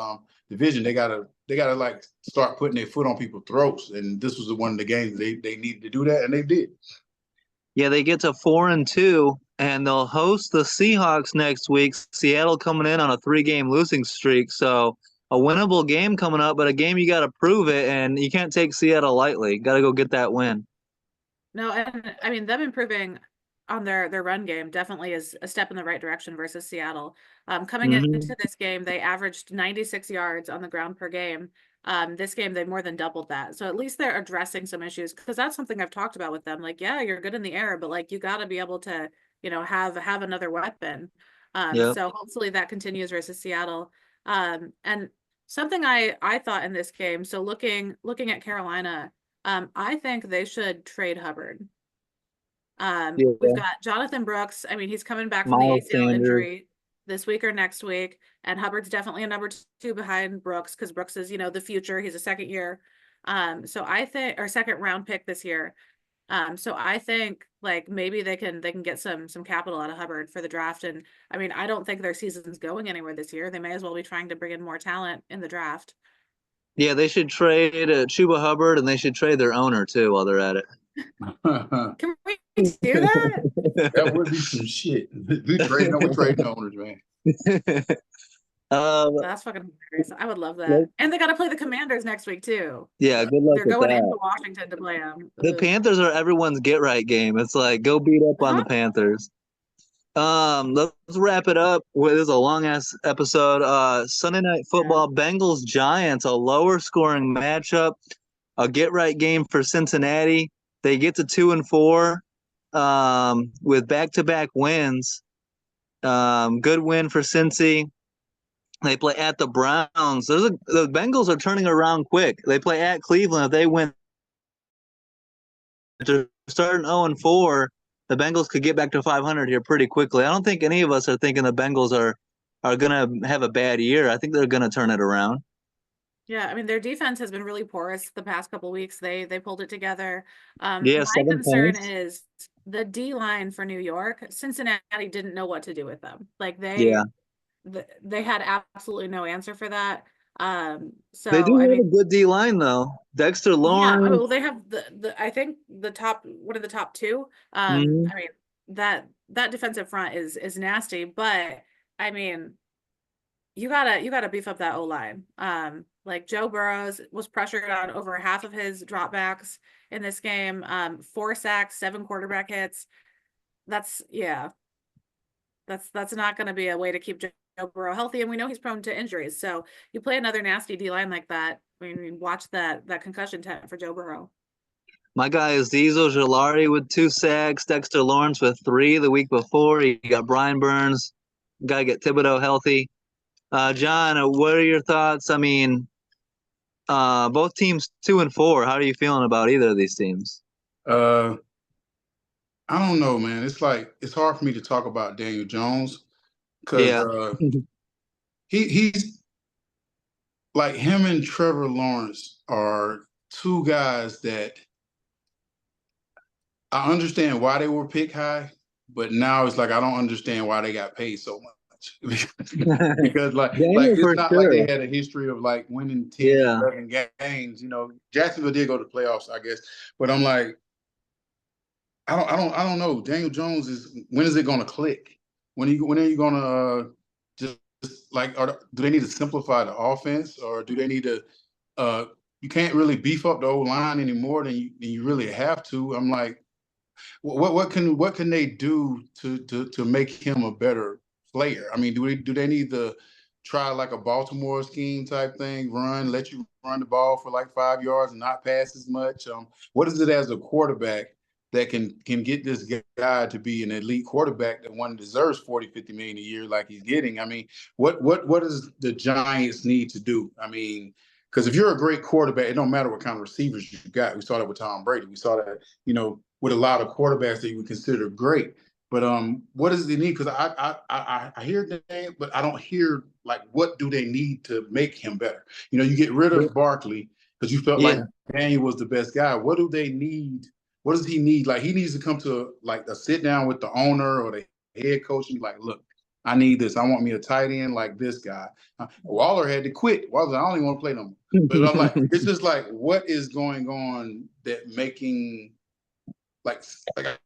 division. They gotta like start putting their foot on people's throats, and this was one of the games they needed to do that, and they did. Yeah, they get to 4-2, and they'll host the Seahawks next week. Seattle coming in on a 3-game losing streak, so a winnable game coming up, but a game you got to prove it, and you can't take Seattle lightly. Got to go get that win. No, and I mean them improving on their run game definitely is a step in the right direction versus Seattle. Coming Hmm. into this game, they averaged 96 yards on the ground per game. This game, they more than doubled that. So at least they're addressing some issues because that's something I've talked about with them. Like, yeah, you're good in the air, but like you got to be able to, have another weapon. Yep. So hopefully that continues versus Seattle. And something I thought in this game, so looking at Carolina, I think they should trade Hubbard. We've Yeah. got Jonathan Brooks. I mean, he's coming back from the Miles ACL Sanders. injury this week or next week, and Hubbard's definitely a number two behind Brooks because Brooks is, the future. He's a second year, so I think, or second round pick this year. So I think like maybe they can get some capital out of Hubbard for the draft. And I mean, I don't think their season's going anywhere this year. They may as well be trying to bring in more talent in the draft. Yeah, they should trade Chuba Hubbard, and they should trade their owner too while they're at it. Can we do that? That would be some shit. We trading owners, man. That's fucking hilarious. I would love that. And they got to play the Commanders next week too. Yeah, good luck They're with going that. into Washington to play them. The Panthers are everyone's get right game. It's like go beat up on the Panthers. Let's wrap it up. This is a long ass episode. Sunday Night Football, Bengals Giants, a lower scoring matchup, a get right game for Cincinnati. They get to 2-4 with back to back wins. Good win for Cincy. They play at the Browns. The Bengals are turning around quick. They play at Cleveland. If they win, they're starting 0-4. The Bengals could get back to 500 here pretty quickly. I don't think any of us are thinking the Bengals are going to have a bad year. I think they're going to turn it around. Yeah, I mean their defense has been really porous the past couple weeks. They pulled it together. Yeah, My 7 concern points. is the D line for New York. Cincinnati didn't know what to do with them. Like Yeah. they had absolutely no answer for that. So They do I have mean, a good D line though. Dexter yeah, Lawrence. well, they have the I think the top one of the top two. Mhm. I mean that defensive front is nasty, but I mean you gotta beef up that O line. Like Joe Burrows was pressured on over half of his dropbacks in this game. 4 sacks, 7 quarterback hits. That's that's not going to be a way to keep Joe Burrow healthy, and we know he's prone to injuries. So you play another nasty D line like that. I mean, watch that concussion tent for Joe Burrow. My guy is Diesel Jalari with 2 sacks. Dexter Lawrence with 3 the week before. You got Brian Burns. Got to get Thibodeau healthy. John, what are your thoughts? I mean, both teams 2-4. How are you feeling about either of these teams? I don't know, man. It's like it's hard for me to talk about Daniel Jones because he's like him and Trevor Lawrence are 2 guys that I understand why they were picked high, but now it's like I don't understand why they got paid so much. Because like it's not like they had a history of like winning 10, 11 games. Jacksonville did go to playoffs, I guess, but I'm like, I don't know. Daniel Jones when is it going to click? When are you going to just like? Do they need to simplify the offense, or do they need to? You can't really beef up the old line anymore than you really have to. I'm like, what can they do to make him a better player? I mean, do they need to try like a Baltimore scheme type thing, let you run the ball for like 5 yards and not pass as much? What is it as a quarterback that can get this guy to be an elite quarterback that one deserves 40, 50 million a year like he's getting? I mean, what does the Giants need to do? I mean, because if you're a great quarterback, it don't matter what kind of receivers you got. We saw that with Tom Brady. We saw that, with a lot of quarterbacks that you would consider great. But what does they need? Because I hear the name, but I don't hear like what do they need to make him better. You get rid of Barkley because you felt like Daniel was the best guy. What do they need? What does he need? Like he needs to come to like a sit down with the owner or the head coach and be like, look, I need this. I want me a tight end like this guy. Waller had to quit. Waller, I don't even want to play no more. But I'm like, it's just like, what is going on that making like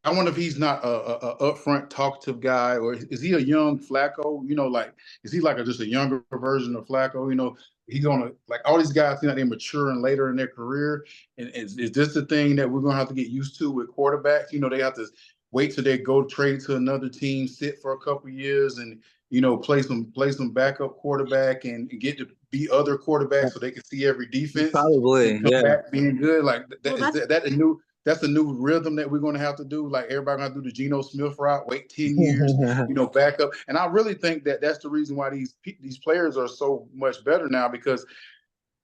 I wonder if he's not a upfront talkative guy, or is he a young Flacco? Like is he like just a younger version of Flacco? He's gonna like all these guys seem like they're maturing later in their career. And is this the thing that we're gonna have to get used to with quarterbacks? They have to wait till they go trade to another team, sit for a couple years, and play some backup quarterback and get to be other quarterbacks so they can see every defense Probably, and come yeah. back being good. Like Well, that's a new rhythm that we're going to have to do. Like everybody going to do the Geno Smith route, wait 10 years, back up. And I really think that that's the reason why these players are so much better now, because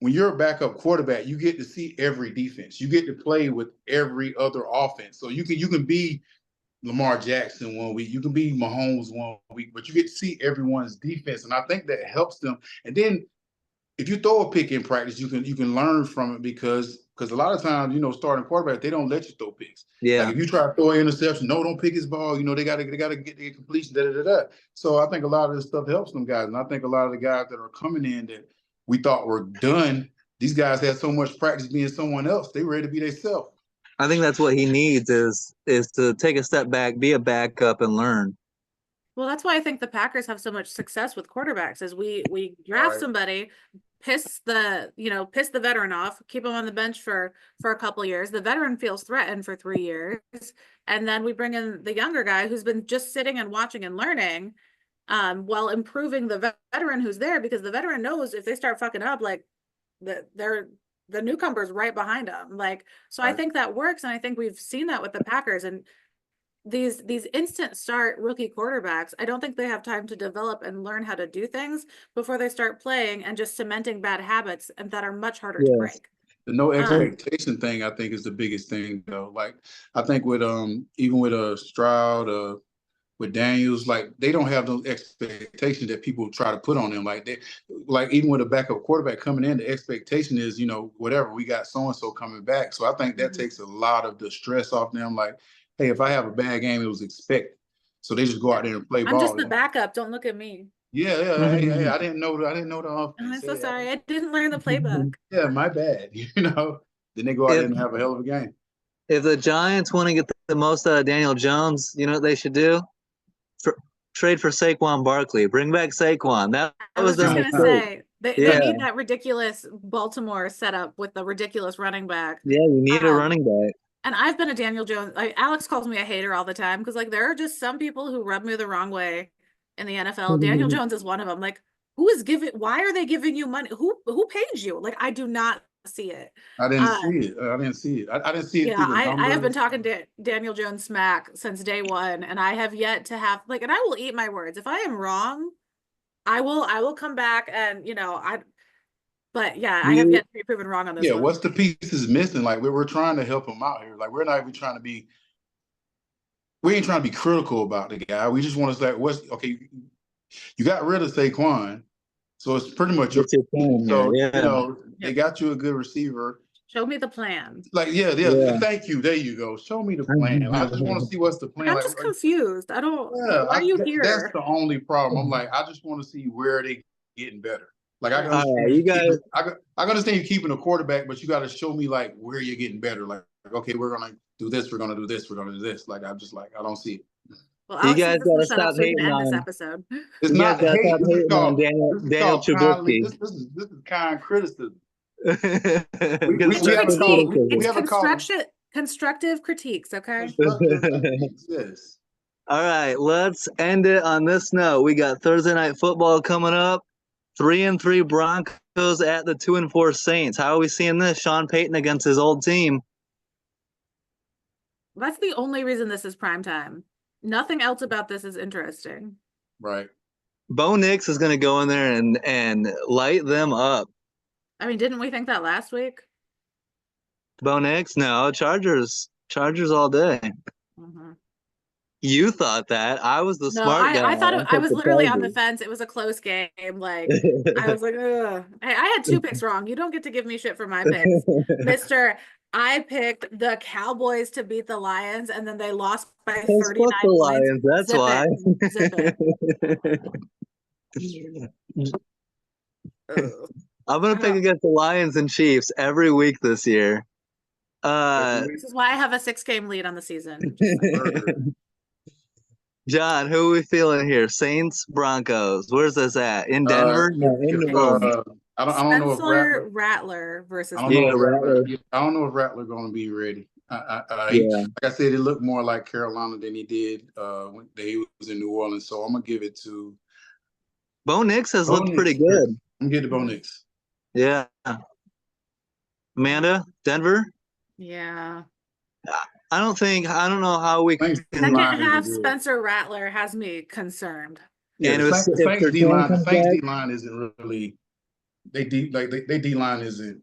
when you're a backup quarterback, you get to see every defense. You get to play with every other offense. So you can be Lamar Jackson one week, you can be Mahomes one week, but you get to see everyone's defense. And I think that helps them. And then if you throw a pick in practice, you can learn from it, because a lot of times, starting quarterback, they don't let you throw picks. Yeah. Like if you try to throw an interception, no, don't pick his ball. They gotta get the completion. Da, da, da, da. So I think a lot of this stuff helps them guys, and I think a lot of the guys that are coming in that we thought were done, these guys had so much practice being someone else, they ready to be themselves. I think that's what he needs is to take a step back, be a backup, and learn. Well, that's why I think the Packers have so much success with quarterbacks, is we draft somebody, piss the veteran off, keep him on the bench for a couple years. The veteran feels threatened for 3 years, and then we bring in the younger guy who's been just sitting and watching and learning, while improving the veteran who's there, because the veteran knows if they start fucking up, like the newcomer's right behind them. Like, so I think that works, and I think we've seen that with the Packers. And these instant start rookie quarterbacks, I don't think they have time to develop and learn how to do things before they start playing and just cementing bad habits, and that are much harder to break. The no expectation thing, I think, is the biggest thing, though. Like, I think with even with Stroud, with Daniels, like, they don't have those expectations that people try to put on them. Like even with a backup quarterback coming in, the expectation is, whatever, we got so and so coming back. So I think that takes a lot of the stress off them. Like, hey, if I have a bad game, it was expected. So they just go out there and play ball. I'm just the backup. Don't look at me. Yeah. Hey, I didn't know the offense. I'm so sorry. I didn't learn the playbook. Yeah, my bad. Then they go out there and have a hell of a game. If the Giants want to get the most out of Daniel Jones, you know what they should do? Trade for Saquon Barkley. Bring back Saquon. That was just their going to say, they Yeah. need that ridiculous Baltimore setup with the ridiculous running back. Yeah, you need a running back. And I've been a Daniel Jones. Alex calls me a hater all the time, because there are just some people who rub me the wrong way in the NFL. Daniel Jones is one of them. Like, why are they giving you money? Who paid you? Like, I do not see it. I didn't see it. I didn't see it. I didn't see it. Yeah, I have been talking to Daniel Jones smack since day one, and I have yet to have and I will eat my words. If I am wrong, I will come back and But yeah, I have yet to be proven wrong on this. Yeah, one. What's the pieces missing? Like, we're trying to help him out here. Like, we're not even trying to be. We ain't trying to be critical about the guy. We just want to say, okay? You got rid of Saquon, so it's pretty much your team. So they got you a good receiver. Show me the plan. Like, yeah. Thank you. There you go. Show me the plan. I just want to see what's the plan. I'm just confused. I don't. Why are you here? That's the only problem. I'm like, I just want to see where they getting better. Like, I can understand I understand you keeping a quarterback, but you got to show me like where you're getting better. Like, okay, we're gonna do this. We're gonna do this. We're gonna do this. Like, I'm just like, I don't see it. Well, Alex, you guys gotta stop hating on this episode. It's not hate. This is called Daniel Trubisky. This is kind criticism. We have constructive critiques, okay? Yes. All right, let's end it on this note. We got Thursday night football coming up. 3-3 Broncos at the 2-4 Saints. How are we seeing this? Sean Payton against his old team. That's the only reason this is prime time. Nothing else about this is interesting. Right. Bo Nix is going to go in there and light them up. I mean, didn't we think that last week? Bo Nix? No, Chargers all day. Mm-hmm. You thought that. I was the smart guy. I thought I was literally on the fence. It was a close game. Like, I was like, ugh. Hey, I had 2 picks wrong. You don't get to give me shit for my picks. Mister, I picked the Cowboys to beat the Lions, and then they lost by 39 the Lions. That's why. I'm going to pick against the Lions and Chiefs every week this year. This is why I have a 6-game lead on the season. John, who are we feeling here? Saints, Broncos. Where's this at? In Denver? I don't know if Rattler versus. I don't know if Rattler going to be ready. Like I said, it looked more like Carolina than he did when he was in New Orleans. So I'm gonna give it to Bo Nix has Bo looked pretty Nix, yes. good. I'm getting Bo Nix. Yeah. Amanda, Denver. Yeah. I don't know how we Saints D can. Second line half, isn't good. Spencer Rattler has me concerned. Yeah, And the Saints, the if Saints D Sertan line, the comes Saints back, D line isn't really they D line isn't.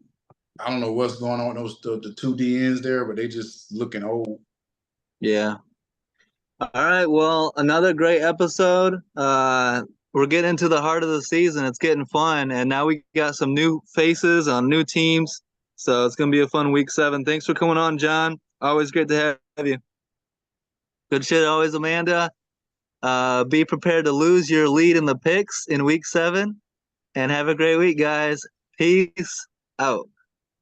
I don't know what's going on with those the two DNs there, but they just looking old. yeah. All right. Well, another great episode. We're getting into the heart of the season. It's getting fun, and now we got some new faces on new teams. So it's gonna be a fun week 7. Thanks for coming on, John. Always great to have you. Good shit always, Amanda. Be prepared to lose your lead in the picks in week 7, and have a great week, guys. Peace out.